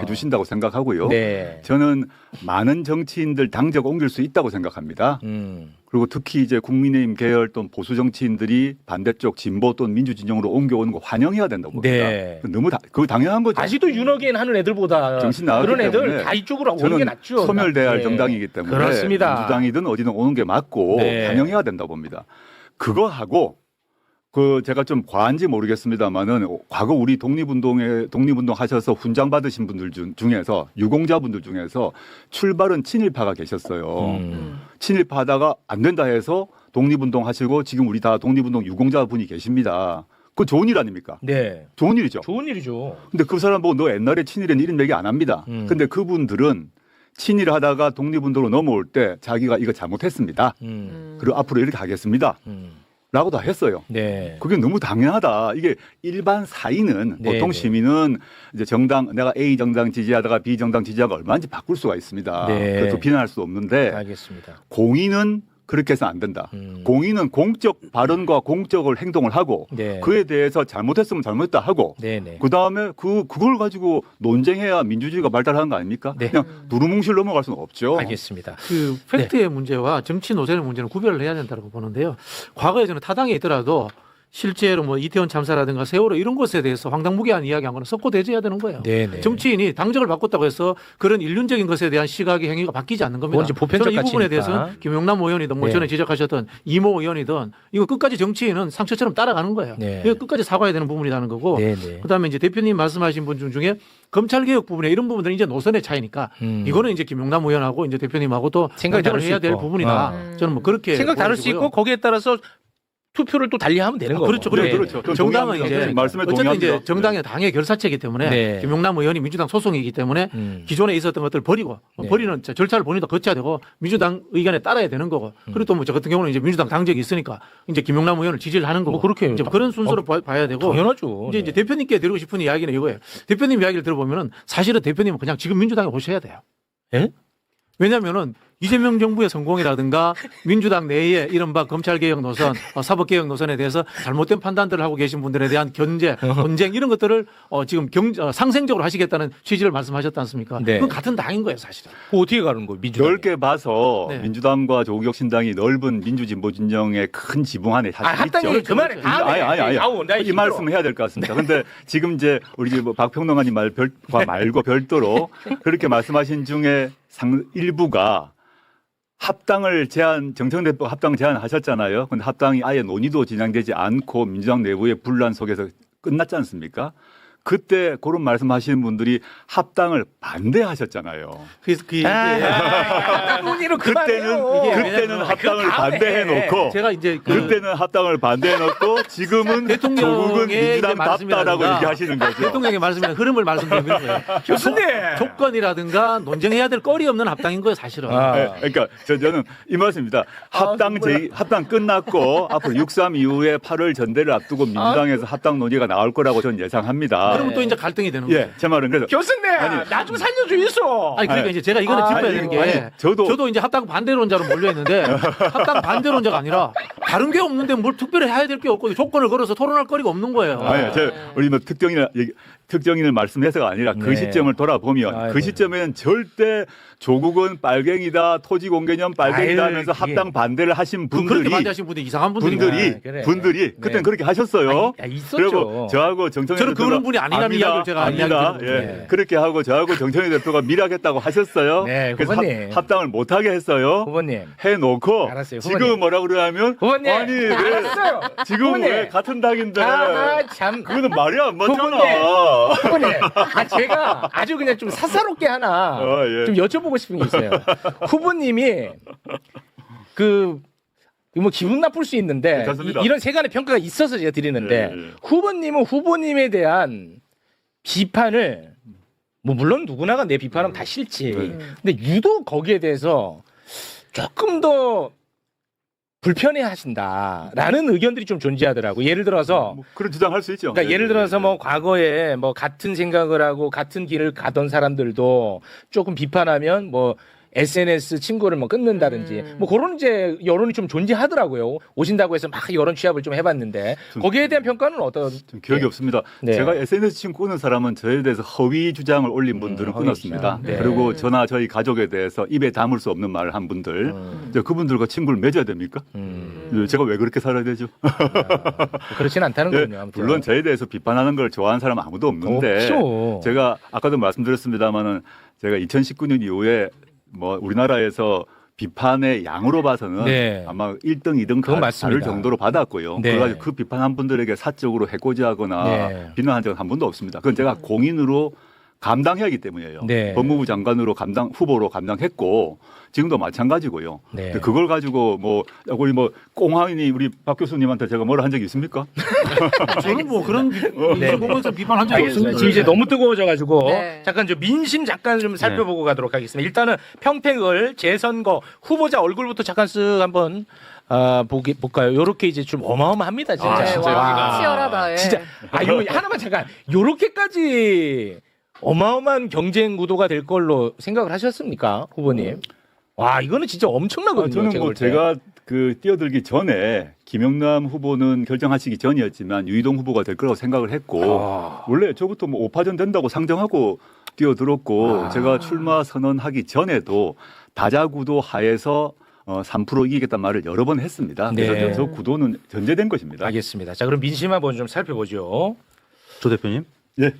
Speaker 2: 해주신다고 생각하고요.
Speaker 1: 네.
Speaker 2: 저는 많은 정치인들 당적 옮길 수 있다고 생각합니다. 그리고 특히 이제 국민의힘 계열 또는 보수 정치인들이 반대쪽 진보 또는 민주 진영으로 옮겨오는 거 환영해야 된다고 봅니다.
Speaker 1: 네.
Speaker 2: 너무 그거 당연한 거죠.
Speaker 1: 아직도 윤호겐 하는 애들보다
Speaker 2: 정신 나갔기
Speaker 1: 그런 애들
Speaker 2: 때문에
Speaker 1: 다 이쪽으로 오는 게
Speaker 2: 저는
Speaker 1: 낫죠.
Speaker 2: 소멸돼야 할
Speaker 1: 네.
Speaker 2: 정당이기 때문에
Speaker 1: 그렇습니다.
Speaker 2: 민주당이든 어디든 오는 게 맞고
Speaker 1: 네.
Speaker 2: 환영해야 된다고 봅니다. 그거 하고 제가 좀 과한지 모르겠습니다만은 과거 우리 독립운동 하셔서 훈장 받으신 분들 중에서 유공자분들 중에서 출발은 친일파가 계셨어요. 친일파 하다가 안 된다 해서 독립운동 하시고 지금 우리 다 독립운동 유공자분이 계십니다. 그거 좋은 일 아닙니까?
Speaker 1: 네.
Speaker 2: 좋은 일이죠.
Speaker 1: 좋은 일이죠.
Speaker 2: 근데 그 사람 보고 너 옛날에 친일은 이런 얘기 안 합니다. 근데 그분들은 친일 하다가 독립운동으로 넘어올 때 자기가 이거 잘못했습니다. 그리고 앞으로 이렇게 하겠습니다. 라고 다 했어요.
Speaker 1: 네.
Speaker 2: 그게 너무 당연하다. 이게 일반 사인은
Speaker 1: 네,
Speaker 2: 보통
Speaker 1: 네.
Speaker 2: 시민은 이제 내가 A 정당 지지하다가 B 정당 지지하다가 얼마든지 바꿀 수가 있습니다.
Speaker 1: 네.
Speaker 2: 그래서 비난할 수 없는데
Speaker 1: 알겠습니다.
Speaker 2: 공인은 그렇게 해서 안 된다. 공인은 공적 발언과 공적을 행동을 하고
Speaker 1: 네.
Speaker 2: 그에 대해서 잘못했으면 잘못했다 하고
Speaker 1: 네네.
Speaker 2: 그다음에 그걸 가지고 논쟁해야 민주주의가 발달하는 거 아닙니까?
Speaker 1: 네.
Speaker 2: 그냥 두루뭉실 넘어갈 수는 없죠.
Speaker 1: 알겠습니다.
Speaker 4: 그 팩트의 문제와 정치 노선의 문제는 구별을 해야 된다고 보는데요. 과거에 저는 타당에 있더라도 실제로 이태원 참사라든가 세월호 이런 것에 대해서 황당무계한 이야기한 거는 썩고 대제해야 되는 거예요.
Speaker 1: 네네.
Speaker 4: 정치인이 당적을 바꿨다고 해서 그런 일륜적인 것에 대한 시각의 행위가 바뀌지 않는 겁니다.
Speaker 1: 그건 이제 보편적
Speaker 4: 저는 이 부분에
Speaker 1: 가치니까.
Speaker 4: 대해서는 김용남 의원이든
Speaker 1: 네.
Speaker 4: 전에 지적하셨던 이모 의원이든 이거 끝까지 정치인은 상처처럼 따라가는 거예요.
Speaker 1: 네.
Speaker 4: 이거 끝까지 사과해야 되는 부분이라는 거고
Speaker 1: 네네.
Speaker 4: 그다음에 이제 대표님 말씀하신 분 중에 검찰개혁 부분에 이런 부분들은 이제 노선의 차이니까 이거는 이제 김용남 의원하고 이제 대표님하고 또
Speaker 1: 생각이 다를
Speaker 4: 논쟁을
Speaker 1: 수
Speaker 4: 해야 될
Speaker 1: 있고.
Speaker 4: 부분이다. 저는 그렇게
Speaker 1: 생각 다를 수
Speaker 4: 보여지고요.
Speaker 1: 있고 거기에 따라서 투표를 또 달리하면 되는 거고.
Speaker 4: 그렇죠.
Speaker 2: 네,
Speaker 4: 그래요.
Speaker 2: 그렇죠. 저는
Speaker 4: 정당은
Speaker 2: 동의합니다.
Speaker 4: 이제
Speaker 2: 말씀에
Speaker 4: 어쨌든
Speaker 2: 동의합니다.
Speaker 4: 이제 정당의 당의 결사체이기 때문에
Speaker 1: 네.
Speaker 4: 김용남 의원이 민주당 소속이기 때문에 기존에 있었던 것들을 버리고
Speaker 1: 네.
Speaker 4: 버리는 절차를 본인도 거쳐야 되고 민주당 의견에 따라야 되는 거고 그리고 또 저 같은 경우는 이제 민주당 당적이 있으니까 이제 김용남 의원을 지지를 하는 거고
Speaker 1: 그렇게
Speaker 4: 이제 그런 순서로 봐야 되고
Speaker 1: 당연하죠.
Speaker 4: 이제 대표님께 드리고 싶은 이야기는 이거예요. 대표님 이야기를 들어보면은 사실은 대표님은 그냥 지금 민주당에 오셔야 돼요.
Speaker 1: 예?
Speaker 4: 왜냐하면은 이재명 정부의 성공이라든가 민주당 내에 이른바 검찰개혁 노선, 사법개혁 노선에 대해서 잘못된 판단들을 하고 계신 분들에 대한 견제, 논쟁 이런 것들을 지금 상생적으로 하시겠다는 취지를 말씀하셨지 않습니까?
Speaker 1: 네.
Speaker 4: 그건 같은 당인 거예요, 사실은.
Speaker 1: 그거 어떻게 가는 거예요? 민주당.
Speaker 2: 넓게 봐서
Speaker 4: 네.
Speaker 2: 민주당과 조국혁신당이 넓은 민주진보 진영의 큰 지붕 안에 사실
Speaker 1: 합당이
Speaker 2: 있죠.
Speaker 1: 그만해. 다음에.
Speaker 2: 아니.
Speaker 1: 아우, 나
Speaker 2: 이
Speaker 1: 힘들어.
Speaker 2: 말씀을 해야 될 것 같습니다. 근데 지금 이제 우리 박평론가님 말고 별도로 그렇게 말씀하신 중에 일부가 합당을 정청래법 합당 제안하셨잖아요. 근데 합당이 아예 논의도 진행되지 않고 민주당 내부의 분란 속에서 끝났지 않습니까? 그때 그런 말씀하시는 분들이 합당을 반대하셨잖아요.
Speaker 4: 그래서
Speaker 2: 그때는 합당을 반대해놓고
Speaker 4: 제가 이제
Speaker 2: 그때는 합당을 반대해놓고 지금은
Speaker 4: 대통령의
Speaker 2: 조국은 민주당
Speaker 4: 이제 말씀이라든가
Speaker 2: 답다라고 얘기하시는 거죠.
Speaker 4: 대통령의 말씀이나 흐름을 말씀드리는 거예요.
Speaker 1: 교수님.
Speaker 4: 조건이라든가 논쟁해야 될 거리 없는 합당인 거예요, 사실은.
Speaker 2: 네, 그러니까 저는 이 말씀입니다. 합당 끝났고 앞으로 6.3 이후에 8월 전대를 앞두고 민주당에서 합당 논의가 나올 거라고 저는 예상합니다.
Speaker 4: 그러면 또 이제 갈등이 되는 거예요.
Speaker 2: 예, 제 말은 그래서
Speaker 1: 교수님, 나 좀 살려줘 있어.
Speaker 4: 아니 그러니까 이제 제가 이거는 짚어야 되는 게
Speaker 2: 아니, 저도
Speaker 4: 이제 합당 반대론자로 몰려 있는데 합당 반대론자가 아니라 다른 게 없는데 뭘 특별히 해야 될 게 없고 조건을 걸어서 토론할 거리가 없는 거예요.
Speaker 2: 우리 뭐 특정인을 말씀해서가 아니라 그
Speaker 1: 네.
Speaker 2: 시점을 돌아보면
Speaker 1: 아이고.
Speaker 2: 그 시점에는 절대 조국은 빨갱이다, 토지 공개념 빨갱이다
Speaker 1: 아유,
Speaker 2: 하면서
Speaker 1: 그게-
Speaker 2: 합당 반대를 하신
Speaker 4: 그렇게
Speaker 2: 분들이
Speaker 4: 반대하신 분들이 이상한 분들이
Speaker 1: 그래.
Speaker 2: 그땐
Speaker 1: 네.
Speaker 2: 그렇게 하셨어요.
Speaker 1: 아, 있었죠.
Speaker 2: 그리고 저하고 정청래
Speaker 4: 저는
Speaker 2: 대표가
Speaker 4: 그런 분이 아니라는 이야기를 제가
Speaker 2: 압니다.
Speaker 4: 이야기
Speaker 2: 예.
Speaker 1: 들었는데.
Speaker 2: 그렇게 하고 저하고 정청래 대표가 밀하겠다고 하셨어요.
Speaker 1: 네,
Speaker 2: 그래서
Speaker 1: 후보님.
Speaker 2: 합당을 못 하게 했어요.
Speaker 1: 후보님.
Speaker 2: 해놓고
Speaker 1: 알았어요,
Speaker 2: 지금
Speaker 1: 후보님.
Speaker 2: 뭐라 그러냐면
Speaker 1: 후보님.
Speaker 2: 아니 왜
Speaker 1: 알았어요.
Speaker 2: 지금
Speaker 1: 후보님.
Speaker 2: 왜 같은 당인데
Speaker 1: 참.
Speaker 2: 그거는 말이 안 맞잖아.
Speaker 1: 후보님, 제가 아주 그냥 좀 사사롭게 하나
Speaker 2: 예.
Speaker 1: 좀 여쭤보고 싶은 게 있어요. 후보님이 뭐 기분 나쁠 수 있는데
Speaker 2: 괜찮습니다.
Speaker 1: 이런 세간의 평가가 있어서 제가 드리는데
Speaker 2: 예.
Speaker 1: 후보님은 후보님에 대한 비판을 뭐 물론 누구나가 내 비판하면 다 싫지. 근데 유독 거기에 대해서 조금 더 불편해하신다라는 의견들이 좀 존재하더라고. 예를 들어서
Speaker 2: 뭐 그런 주장할 수 있죠.
Speaker 1: 그러니까 예를 들어서 뭐 과거에 뭐 같은 생각을 하고 같은 길을 가던 사람들도 조금 비판하면 뭐 SNS 친구를 뭐 끊는다든지 뭐 그런 이제 여론이 좀 존재하더라고요. 오신다고 해서 막 여론 취합을 좀 해봤는데 거기에 대한 평가는 어떤?
Speaker 2: 좀 기억이 없습니다.
Speaker 1: 네.
Speaker 2: 제가 SNS 친구 끊은 사람은 저에 대해서 허위 주장을 올린 분들은
Speaker 1: 허위
Speaker 2: 끊었습니다.
Speaker 1: 주장. 네.
Speaker 2: 그리고 저나 저희 가족에 대해서 입에 담을 수 없는 말을 한 분들 이제 그분들과 친구를 맺어야 됩니까? 제가 왜 그렇게 살아야 되죠?
Speaker 1: 그렇진 않다는
Speaker 2: 예,
Speaker 1: 거군요. 아무튼.
Speaker 2: 물론 저에 대해서 비판하는 걸 좋아하는 사람 은 아무도 없는데
Speaker 1: 없죠.
Speaker 2: 제가 아까도 말씀드렸습니다마는 제가 2019년 이후에 뭐 우리나라에서 비판의 양으로 봐서는
Speaker 1: 네.
Speaker 2: 아마 1등, 2등
Speaker 1: 그건
Speaker 2: 다를
Speaker 1: 맞습니다.
Speaker 2: 정도로 받았고요.
Speaker 1: 네.
Speaker 2: 그래가지고 그 비판한 분들에게 사적으로 해코지하거나
Speaker 1: 네.
Speaker 2: 비난한 적은 한 번도 없습니다. 그건 제가 공인으로 감당해야 하기 때문이에요.
Speaker 1: 네.
Speaker 2: 법무부 장관으로 후보로 감당했고 지금도 마찬가지고요.
Speaker 1: 네.
Speaker 2: 근데 그걸 가지고 뭐 우리 뭐 꽁황이니 우리 박 교수님한테 제가 뭐라 한 적이 있습니까?
Speaker 4: 저는 뭐 그런
Speaker 1: 네.
Speaker 4: 보면서 비판한 적이
Speaker 1: 알겠습니다.
Speaker 4: 없습니다.
Speaker 1: 지금 이제 너무 뜨거워져가지고
Speaker 3: 네.
Speaker 1: 잠깐 좀 민심 잠깐 좀 살펴보고 가도록 하겠습니다. 일단은 평택을 재선거 후보자 얼굴부터 잠깐 쓱 한번 볼까요? 요렇게 이제 좀 어마어마합니다, 진짜.
Speaker 2: 아, 진짜
Speaker 1: 와.
Speaker 2: 여기가.
Speaker 3: 치열하다. 예.
Speaker 1: 진짜 이거 하나만 잠깐 요렇게까지 어마어마한 경쟁 구도가 될 걸로 생각을 하셨습니까, 후보님? 와, 이거는 진짜 엄청나거든요.
Speaker 2: 저는
Speaker 1: 제가
Speaker 2: 뭐
Speaker 1: 볼 때.
Speaker 2: 제가 그 뛰어들기 전에 김영남 후보는 결정하시기 전이었지만 유이동 후보가 될 거라고 생각을 했고 원래 저부터 뭐 5파전 된다고 상정하고 뛰어들었고 제가 출마 선언하기 전에도 다자구도 하에서 3% 이기겠다는 말을 여러 번 했습니다. 그래서
Speaker 1: 네.
Speaker 2: 저 구도는 전제된 것입니다.
Speaker 1: 알겠습니다. 자, 그럼 민심 한번 좀 살펴보죠.
Speaker 5: 조 대표님,
Speaker 2: 예,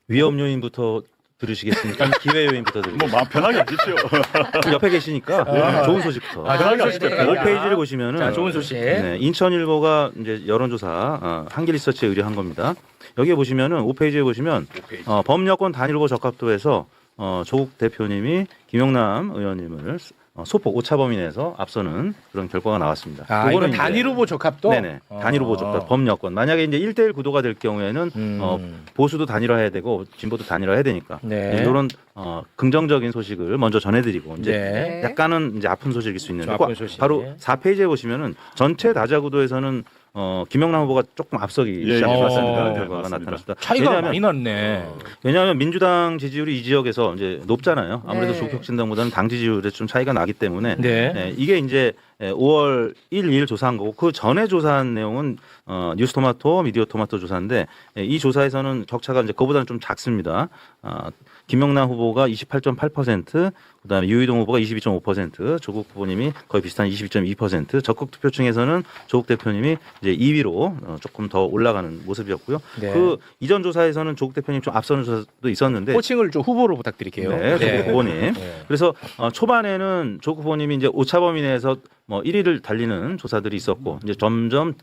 Speaker 5: 위험 요인부터 들으시겠습니까? 기회 요인부터
Speaker 2: 뭐
Speaker 5: 들으시겠습니까?
Speaker 2: 마음 편하게 하십시오.
Speaker 5: 옆에 계시니까 좋은 소식부터.
Speaker 2: 편하게 하십시오.
Speaker 5: 5페이지를 보시면은
Speaker 1: 자, 좋은 소식.
Speaker 5: 네, 인천일보가 이제 여론조사 한길리서치에 의뢰한 겁니다. 여기에 보시면은 5페이지에 보시면 범여권 단일 후보 적합도에서 조국 대표님이 김영남 의원님을 소폭 오차범위 내에서 앞서는 그런 결과가 나왔습니다.
Speaker 1: 이건
Speaker 5: 그거는 이제-
Speaker 1: 단일 후보 적합도?
Speaker 5: 네네. 단일 후보 적합 범여권. 만약에 이제 1대1 구도가 될 경우에는 보수도 단일화해야 되고 진보도 단일화해야 되니까
Speaker 1: 네.
Speaker 5: 이런 긍정적인 소식을 먼저 전해드리고 이제
Speaker 1: 네.
Speaker 5: 약간은 이제 아픈 소식일 수 있는데
Speaker 1: 좀 아픈 소식.
Speaker 5: 바로 4페이지에 보시면은 전체 다자 구도에서는 김영남 후보가 조금 앞서기
Speaker 2: 예,
Speaker 5: 시작했습니다.
Speaker 2: 맞습니다.
Speaker 5: 결과가
Speaker 2: 맞습니다.
Speaker 5: 나타났습니다.
Speaker 1: 차이가 많이 났네.
Speaker 5: 왜냐하면 민주당 지지율이 이 지역에서 이제 높잖아요. 아무래도
Speaker 3: 네.
Speaker 5: 조국혁신당보다는 당 지지율에 좀 차이가 나기 때문에
Speaker 1: 네.
Speaker 5: 이게 이제 5월 1, 2일 조사한 거고 그 전에 조사한 내용은 뉴스토마토, 미디어토마토 조사인데 이 조사에서는 격차가 이제 그보다는 좀 작습니다. 김영남 후보가 28.8%, 그다음에 유이동 후보가 22.5%, 조국 후보님이 거의 비슷한 22.2%, 적극 투표층에서는 조국 대표님이 이제 2위로 조금 더 올라가는 모습이었고요.
Speaker 1: 네.
Speaker 5: 그 이전 조사에서는 조국 대표님 좀 앞서는 조사도 있었는데
Speaker 1: 호칭을 좀 후보로 부탁드릴게요.
Speaker 5: 네, 조국 후보님.
Speaker 1: 네.
Speaker 5: 그래서 초반에는 조국 후보님이 이제 오차범위 내에서 뭐 1위를 달리는 조사들이 있었고 이제 점점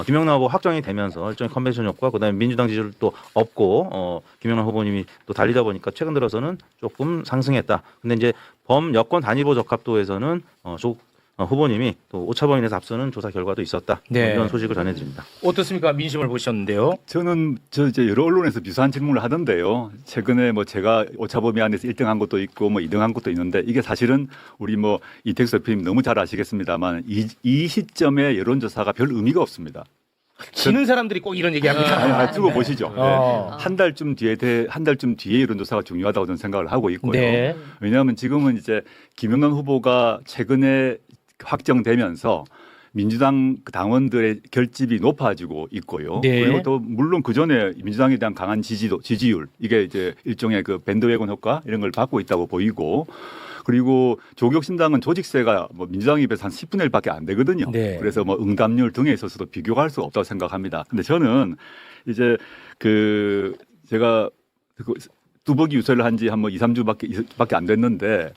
Speaker 5: 김영남 후보 확정이 되면서 일종의 컨벤션 효과, 그다음에 민주당 지지율 또 없고 김영남 후보님이 또 달리다 보니까 최근 들어서는 조금 상승했다. 근데 이제 범여권 단일 후보 적합도에서는 조국 후보님이 또 오차범위 내에서 앞서는 조사 결과도 있었다.
Speaker 1: 네.
Speaker 5: 이런 소식을 전해드립니다.
Speaker 1: 어떻습니까? 민심을 보셨는데요.
Speaker 2: 저는 이제 여러 언론에서 비슷한 질문을 하던데요. 최근에 뭐 제가 오차범위 안에서 1등한 것도 있고 뭐 2등한 것도 있는데 이게 사실은 우리 뭐 이택수 대표님 너무 잘 아시겠습니다만 이 시점에 여론조사가 별 의미가 없습니다.
Speaker 1: 지는 사람들이 꼭 이런 얘기합니다.
Speaker 2: 두고 보시죠. 네.
Speaker 1: 어.
Speaker 2: 한 달쯤 뒤에 여론조사가 중요하다고 저는 생각을 하고 있고요.
Speaker 1: 네.
Speaker 2: 왜냐하면 지금은 이제 김영남 후보가 최근에 확정되면서 민주당 당원들의 결집이 높아지고 있고요.
Speaker 1: 네.
Speaker 2: 그리고 또 물론 그 전에 민주당에 대한 강한 지지율 이게 이제 일종의 그 밴드웨건 효과 이런 걸 받고 있다고 보이고. 그리고 조국신당은 조직세가 뭐 민주당에 비해서 한 10분의 1밖에 안 되거든요.
Speaker 1: 네.
Speaker 2: 그래서 뭐 응답률 등에 있어서도 비교할 수 없다고 생각합니다. 근데 저는 이제 그 제가 그 뚜벅이 유세를 한 지 한 뭐 2, 3주밖에 안 됐는데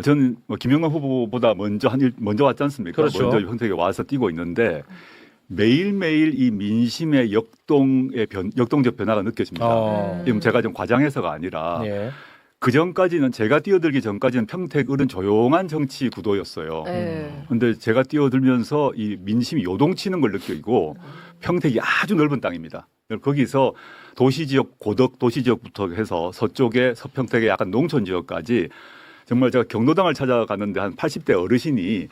Speaker 2: 저는 뭐 김영남 후보보다 먼저 왔지 않습니까?
Speaker 1: 그렇죠.
Speaker 2: 먼저 평택에 와서 뛰고 있는데 매일매일 이 민심의 역동적 변화가 느껴집니다. 지금 제가 좀 과장해서가 아니라
Speaker 1: 네.
Speaker 2: 그 전까지는 제가 뛰어들기 전까지는 평택을은 조용한 정치 구도였어요.
Speaker 3: 네.
Speaker 2: 근데 제가 뛰어들면서 이 민심이 요동치는 걸 느끼고 평택이 아주 넓은 땅입니다. 거기서 도시지역 고덕 도시지역부터 해서 서쪽에 서평택의 약간 농촌 지역까지 정말 제가 경로당을 찾아갔는데 한 80대 어르신이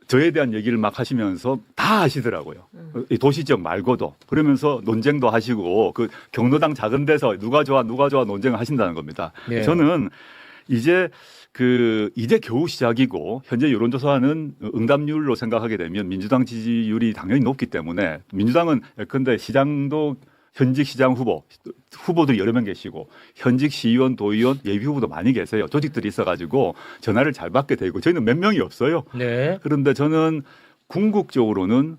Speaker 2: 저에 대한 얘기를 막 하시면서 다 하시더라고요. 이 도시지역 말고도. 그러면서 논쟁도 하시고 그 경로당 작은 데서 누가 좋아 논쟁을 하신다는 겁니다.
Speaker 1: 네.
Speaker 2: 저는 이제 겨우 시작이고 현재 여론조사는 응답률로 생각하게 되면 민주당 지지율이 당연히 높기 때문에 민주당은 예컨대 시장도 현직 시장 후보들이 여러 명 계시고 현직 시의원, 도의원, 예비 후보도 많이 계세요. 조직들이 있어가지고 전화를 잘 받게 되고 저희는 몇 명이 없어요.
Speaker 1: 네.
Speaker 2: 그런데 저는 궁극적으로는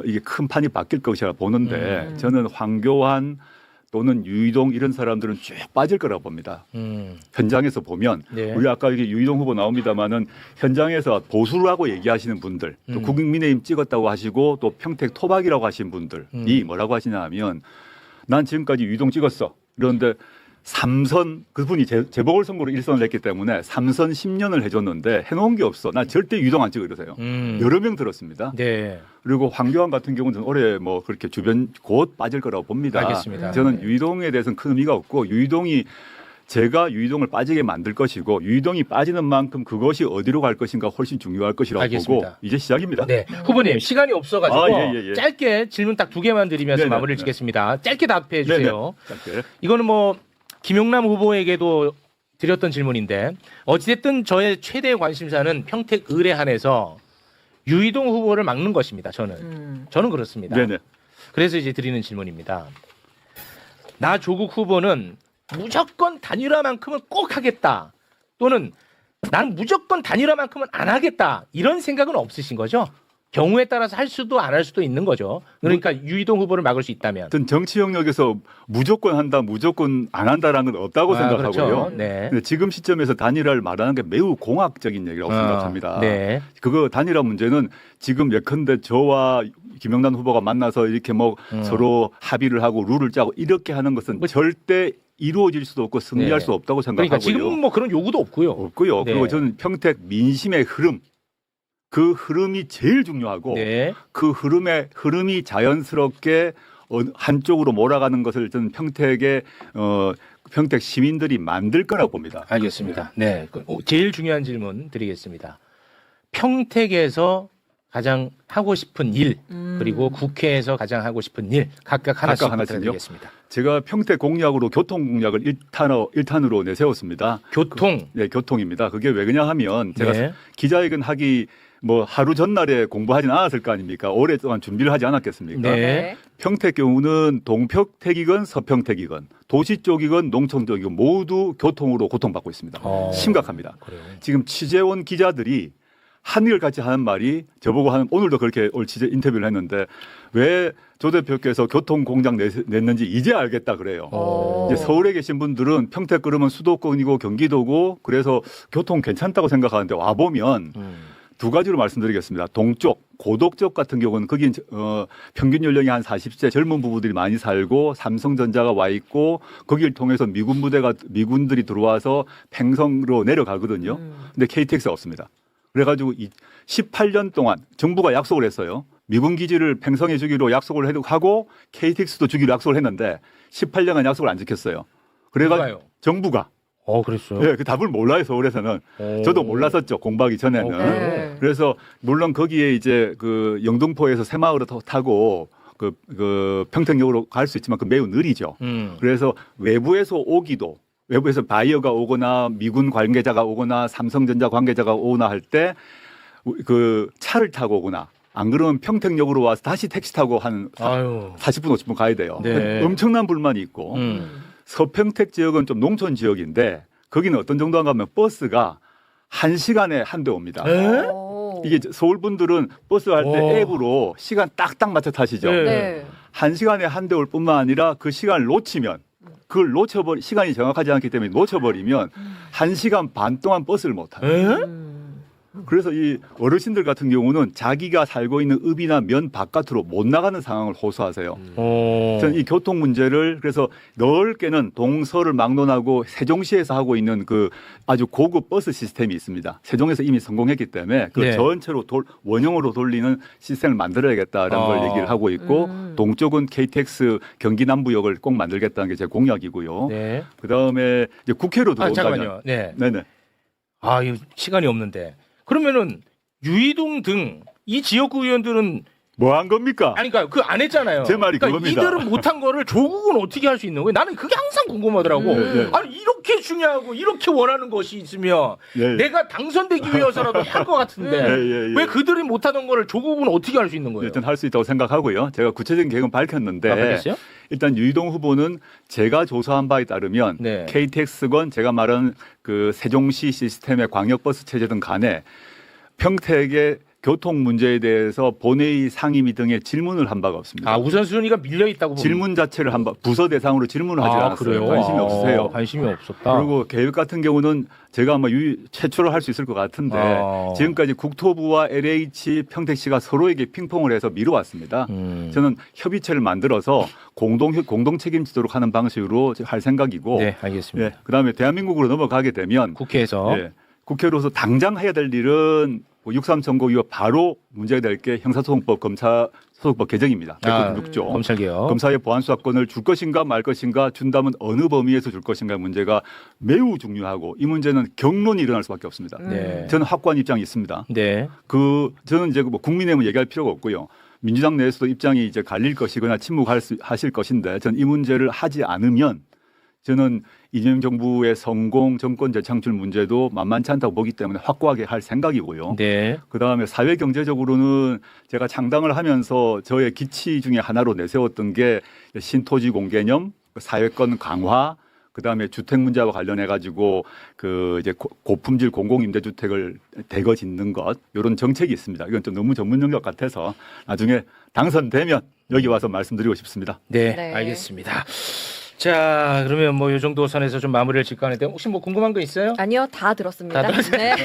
Speaker 2: 이게 큰 판이 바뀔 것이라 보는데 저는 황교안 또는 유이동 이런 사람들은 쭉 빠질 거라고 봅니다. 현장에서 보면
Speaker 1: 네.
Speaker 2: 우리 아까 이게 유이동 후보 나옵니다마는 현장에서 보수라고 얘기하시는 분들 또 국민의힘 찍었다고 하시고 또 평택 토박이라고 하시는 분들이 뭐라고 하시냐 하면 난 지금까지 유이동 찍었어. 그런데 3선 그분이 재보궐선거로 1선을 했기 때문에 3선 10년을 해줬는데 해놓은 게 없어. 난 절대 유이동 안 찍어 이러세요. 여러 명 들었습니다.
Speaker 1: 네.
Speaker 2: 그리고 황교안 같은 경우는 올해 뭐 그렇게 주변 곧 빠질 거라고 봅니다.
Speaker 1: 알겠습니다.
Speaker 2: 저는 유이동에 대해서는 큰 의미가 없고 제가 유이동을 빠지게 만들 것이고 유이동이 빠지는 만큼 그것이 어디로 갈 것인가 훨씬 중요할 것이라고
Speaker 1: 알겠습니다.
Speaker 2: 보고 이제 시작입니다.
Speaker 1: 네. 후보님 시간이 없어가지고
Speaker 2: 예.
Speaker 1: 짧게 질문 딱 2개만 드리면서
Speaker 2: 네네.
Speaker 1: 마무리를 짓겠습니다. 짧게 답해 주세요.
Speaker 2: 짧게.
Speaker 1: 이거는 뭐 김용남 후보에게도 드렸던 질문인데 어찌됐든 저의 최대 관심사는 평택 의뢰한에서 유이동 후보를 막는 것입니다. 저는 그렇습니다.
Speaker 2: 네네.
Speaker 1: 그래서 이제 드리는 질문입니다. 나 조국 후보는 무조건 단일화만큼은 꼭 하겠다. 또는 나는 무조건 단일화만큼은 안 하겠다. 이런 생각은 없으신 거죠? 경우에 따라서 할 수도 안 할 수도 있는 거죠. 그러니까 유이동 후보를 막을 수 있다면.
Speaker 2: 어떤 정치 영역에서 무조건 한다, 무조건 안 한다라는 건 없다고 생각하고요.
Speaker 1: 그렇죠. 네.
Speaker 2: 근데 지금 시점에서 단일화를 말하는 게 매우 공학적인 얘기라고 생각합니다.
Speaker 1: 네.
Speaker 2: 그거 단일화 문제는 지금 예컨대 저와 김영남 후보가 만나서 이렇게 뭐 서로 합의를 하고 룰을 짜고 이렇게 하는 것은 절대 이루어질 수도 없고 승리할
Speaker 1: 네.
Speaker 2: 수 없다고 생각하고요.
Speaker 1: 그러니까 지금 뭐 그런 요구도 없고요.
Speaker 2: 없고요.
Speaker 1: 네.
Speaker 2: 그리고 저는 평택 민심의 흐름, 그 흐름이 제일 중요하고
Speaker 1: 네.
Speaker 2: 그 흐름이 자연스럽게 한쪽으로 몰아가는 것을 저는 평택 시민들이 만들 거라고 봅니다.
Speaker 1: 알겠습니다. 네. 제일 중요한 질문 드리겠습니다. 평택에서 가장 하고 싶은 일 그리고 국회에서 가장 하고 싶은 일 각각 하나씩 부탁드리겠습니다.
Speaker 2: 제가 평택 공약으로 교통 공약을 1탄으로 내세웠습니다.
Speaker 1: 교통.
Speaker 2: 네, 교통입니다. 그게 왜 그러냐 하면 제가
Speaker 1: 네.
Speaker 2: 기자회견 하기 뭐 하루 전날에 공부하진 않았을 거 아닙니까? 오랫동안 준비를 하지 않았겠습니까?
Speaker 1: 네.
Speaker 2: 평택 경우는 동평택이건 서평택이건 도시 쪽이건 농촌 쪽이건 모두 교통으로 고통받고 있습니다. 심각합니다.
Speaker 1: 그래요.
Speaker 2: 지금 취재원 기자들이 한일 같이 하는 말이 저보고 오늘도 그렇게 취재 인터뷰를 했는데 왜 조 대표께서 교통 공약 냈는지 이제 알겠다 그래요. 이제 서울에 계신 분들은 평택 그러면 수도권이고 경기도고 그래서 교통 괜찮다고 생각하는데 와 보면 두 가지로 말씀드리겠습니다. 동쪽 고덕 쪽 같은 경우는 거긴 평균 연령이 한 40세 젊은 부부들이 많이 살고 삼성전자가 와 있고 거기를 통해서 미군들이 들어와서 팽성으로 내려가거든요. 근데 KTX가 없습니다. 그래가지고 18년 동안 정부가 약속을 했어요. 미군 기지를 팽성해 주기로 약속을 하고 KTX도 주기로 약속을 했는데 18년간 약속을 안 지켰어요. 그래가지고 정부가
Speaker 1: 그랬어요.
Speaker 2: 네, 그 답을 몰라요 서울에서는. 저도 몰랐었죠 공부하기 전에는.
Speaker 1: 네.
Speaker 2: 그래서 물론 거기에 이제 그 영등포에서 새마을을 타고 그 평택역으로 갈 수 있지만 그 매우 느리죠. 그래서 외부에서 바이어가 오거나 미군 관계자가 오거나 삼성전자 관계자가 오거나 할 때 그 차를 타고 오거나 안 그러면 평택역으로 와서 다시 택시 타고 한
Speaker 1: 아유.
Speaker 2: 40분 50분 가야 돼요.
Speaker 1: 네.
Speaker 2: 엄청난 불만이 있고 서평택 지역은 좀 농촌 지역인데 거기는 어떤 정도인가 하면 버스가 1시간에 한 대 옵니다.
Speaker 3: 오.
Speaker 2: 이게 서울 분들은 버스 갈
Speaker 1: 오.
Speaker 2: 때 앱으로 시간 딱딱 맞춰 타시죠.
Speaker 1: 네.
Speaker 3: 네.
Speaker 2: 1시간에 한 대 올 뿐만 아니라 그 시간을 놓치면 그걸 시간이 정확하지 않기 때문에 놓쳐버리면 1시간 반 동안 버스를 못 타요.
Speaker 1: 에?
Speaker 2: 그래서 이 어르신들 같은 경우는 자기가 살고 있는 읍이나 면 바깥으로 못 나가는 상황을 호소하세요. 저는 이 교통 문제를 그래서 넓게는 동서를 막론하고 세종시에서 하고 있는 그 아주 고급 버스 시스템이 있습니다. 세종에서 이미 성공했기 때문에 그
Speaker 1: 네.
Speaker 2: 전체로 원형으로 돌리는 시스템을 만들어야겠다라는 걸 얘기를 하고 있고 동쪽은 KTX 경기 남부역을 꼭 만들겠다는 게 제 공약이고요.
Speaker 1: 네.
Speaker 2: 그다음에 이제 국회로
Speaker 1: 아,
Speaker 2: 들어온다면
Speaker 1: 잠깐만요. 네.
Speaker 2: 네네.
Speaker 1: 아, 이거 시간이 없는데. 그러면은 유이동 등 이 지역구 의원들은
Speaker 2: 뭐 한 겁니까?
Speaker 1: 아니 그러니까 그 안 했잖아요.
Speaker 2: 제 말이
Speaker 1: 그러니까
Speaker 2: 그겁니다.
Speaker 1: 이들은 못한 거를 조국은 어떻게 할 수 있는 거예요? 나는 그게 항상 궁금하더라고.
Speaker 2: 네.
Speaker 1: 아니 이렇게 중요하고 이렇게 원하는 것이 있으면
Speaker 2: 네.
Speaker 1: 내가 당선되기 위해서라도 할 것 같은데
Speaker 2: 예.
Speaker 1: 왜 그들이 못하던 거를 조국은 어떻게 할 수 있는 거예요?
Speaker 2: 일단 할 수 있다고 생각하고요. 제가 구체적인 계획은 밝혔는데
Speaker 1: 알겠어요?
Speaker 2: 일단 유이동 후보는 제가 조사한 바에 따르면
Speaker 1: 네.
Speaker 2: KTX건 제가 말한 그 세종시 시스템의 광역버스 체제 등 간에 평택의 교통 문제에 대해서 본회의 상임위 등의 질문을 한 바가 없습니다.
Speaker 1: 아 우선순위가 밀려 있다고
Speaker 2: 질문 자체를 한 바, 부서 대상으로 질문을 하지 않았어요. 관심이 없으세요.
Speaker 1: 관심이 없었다.
Speaker 2: 그리고 계획 같은 경우는 제가 아마 최초로 할 수 있을 것 같은데 지금까지 국토부와 LH 평택시가 서로에게 핑퐁을 해서 미뤄왔습니다. 저는 협의체를 만들어서 공동 책임지도록 하는 방식으로 할 생각이고
Speaker 1: 네, 알겠습니다.
Speaker 2: 예, 그다음에 대한민국으로 넘어가게 되면
Speaker 1: 국회에서
Speaker 2: 예, 국회로서 당장 해야 될 일은 6.3 선거 이후 바로 문제가 될 게 형사소송법 검찰소송법 개정입니다. 196조.
Speaker 1: 검찰개혁.
Speaker 2: 검사의 보안 수사권을 줄 것인가 말 것인가 준다면 어느 범위에서 줄 것인가 문제가 매우 중요하고 이 문제는 경론이 일어날 수밖에 없습니다.
Speaker 1: 네.
Speaker 2: 저는 확고한 입장이 있습니다.
Speaker 1: 네.
Speaker 2: 저는 이제 뭐 국민의힘은 얘기할 필요가 없고요. 민주당 내에서도 입장이 이제 갈릴 것이거나 침묵하실 것인데 저는 이 문제를 하지 않으면 저는 이재명 정부의 성공 정권 재창출 문제도 만만치 않다고 보기 때문에 확고하게 할 생각이고요.
Speaker 1: 네.
Speaker 2: 그다음에 사회 경제적으로는 제가 창당을 하면서 저의 기치 중에 하나로 내세웠던 게 신토지 공개념, 사회권 강화, 그다음에 주택 문제와 관련해 가지고 그 이제 고품질 공공임대주택을 대거 짓는 것 이런 정책이 있습니다. 이건 좀 너무 전문 영역 같아서 나중에 당선되면 여기 와서 말씀드리고 싶습니다.
Speaker 1: 네,
Speaker 3: 네.
Speaker 1: 알겠습니다. 자, 그러면 뭐 이 정도 선에서 좀 마무리를 짓고 하는데 혹시 뭐 궁금한 거 있어요?
Speaker 3: 아니요, 다 들었습니다.
Speaker 1: 다 들었어요?
Speaker 3: 네.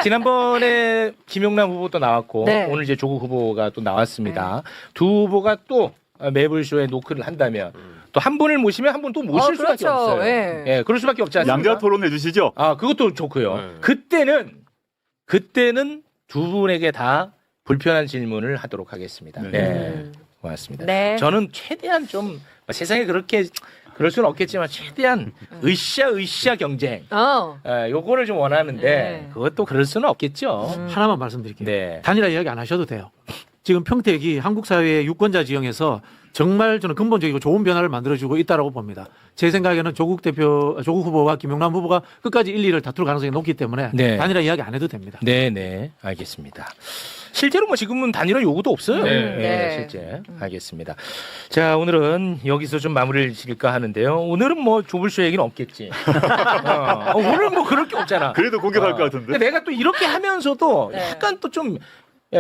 Speaker 1: 지난번에 김용남 후보도 나왔고
Speaker 3: 네.
Speaker 1: 오늘 이제 조국 후보가 또 나왔습니다. 두 후보가 또 매불쇼에 노크를 한다면 또 한 분을 모시면 한 분 또 모실 수밖에
Speaker 3: 그렇죠.
Speaker 1: 없어요.
Speaker 3: 예.
Speaker 1: 예, 그럴 수밖에 없지 않습니까?
Speaker 2: 양자 토론해 주시죠.
Speaker 1: 아, 그것도 좋고요. 그때는 두 분에게 다 불편한 질문을 하도록 하겠습니다.
Speaker 2: 네.
Speaker 1: 네. 고맙습니다.
Speaker 3: 네.
Speaker 1: 저는 최대한 좀 세상에 그렇게 그럴 수는 없겠지만 최대한 으쌰 경쟁. 요거를 좀 원하는데
Speaker 3: 네.
Speaker 1: 그것도 그럴 수는 없겠죠.
Speaker 4: 하나만 말씀드릴게요.
Speaker 1: 네.
Speaker 4: 단일화 이야기 안 하셔도 돼요. 지금 평택이 한국 사회의 유권자 지형에서 정말 저는 근본적이고 좋은 변화를 만들어주고 있다라고 봅니다. 제 생각에는 조국 후보와 김용남 후보가 끝까지 1, 2를 다툴 가능성이 높기 때문에
Speaker 1: 네.
Speaker 4: 단일화 이야기 안 해도 됩니다.
Speaker 1: 네, 알겠습니다. 실제로 뭐 지금은 단일화 요구도 없어요.
Speaker 3: 네.
Speaker 1: 실제. 알겠습니다. 자, 오늘은 여기서 좀 마무리를 지을까 하는데요. 오늘은 뭐 조불쇼 얘기는 없겠지. 오늘 뭐 그럴 게 없잖아.
Speaker 2: 그래도 공격할 것 같은데.
Speaker 1: 근데 내가 또 이렇게 하면서도
Speaker 3: 네.
Speaker 1: 약간 또 좀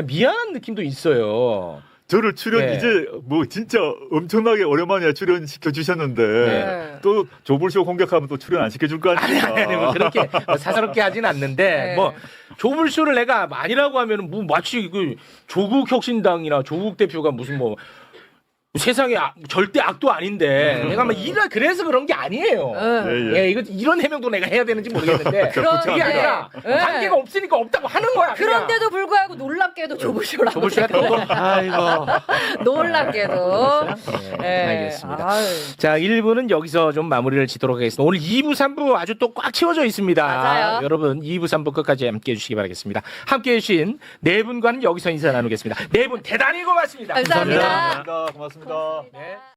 Speaker 1: 미안한 느낌도 있어요.
Speaker 2: 저를 출연
Speaker 1: 네.
Speaker 2: 이제 뭐 진짜 엄청나게 오랜만에 출연시켜 주셨는데
Speaker 3: 네.
Speaker 2: 또 조불쇼 공격하면 또 출연 안 시켜줄 거 아닙니까?
Speaker 1: 아니, 뭐 그렇게 사사롭게 하진 않는데
Speaker 3: 네.
Speaker 1: 뭐 조불쇼를 내가 아니라고 하면은 뭐 마치 그 조국 혁신당이나 조국 대표가 무슨 뭐 세상에 절대 악도 아닌데 내가 막 그래서 그런 게 아니에요.
Speaker 2: 예.
Speaker 1: 이거 이런 해명도 내가 해야 되는지 모르겠는데
Speaker 3: 그런데-
Speaker 1: 그게 아니라
Speaker 3: 네.
Speaker 1: 관계가 없으니까 없다고 하는 거야. 그냥.
Speaker 3: 그런데도 불구하고 놀랍게도 조부쇼라고.
Speaker 1: 조불쇼가 또
Speaker 4: 아이고.
Speaker 3: 놀랍게도.
Speaker 1: 네, 알겠습니다. 알겠습니다.
Speaker 3: 아유.
Speaker 1: 자, 1부는 여기서 좀 마무리를 짓도록 하겠습니다. 오늘 2부, 3부 아주 또 꽉 채워져 있습니다.
Speaker 3: 맞아요.
Speaker 1: 여러분 2부, 3부 끝까지 함께해 주시기 바라겠습니다. 함께해 주신 네 분과는 여기서 인사 나누겠습니다. 네 분 대단히 고맙습니다.
Speaker 3: 감사합니다.
Speaker 2: 고맙습니다.
Speaker 1: 네.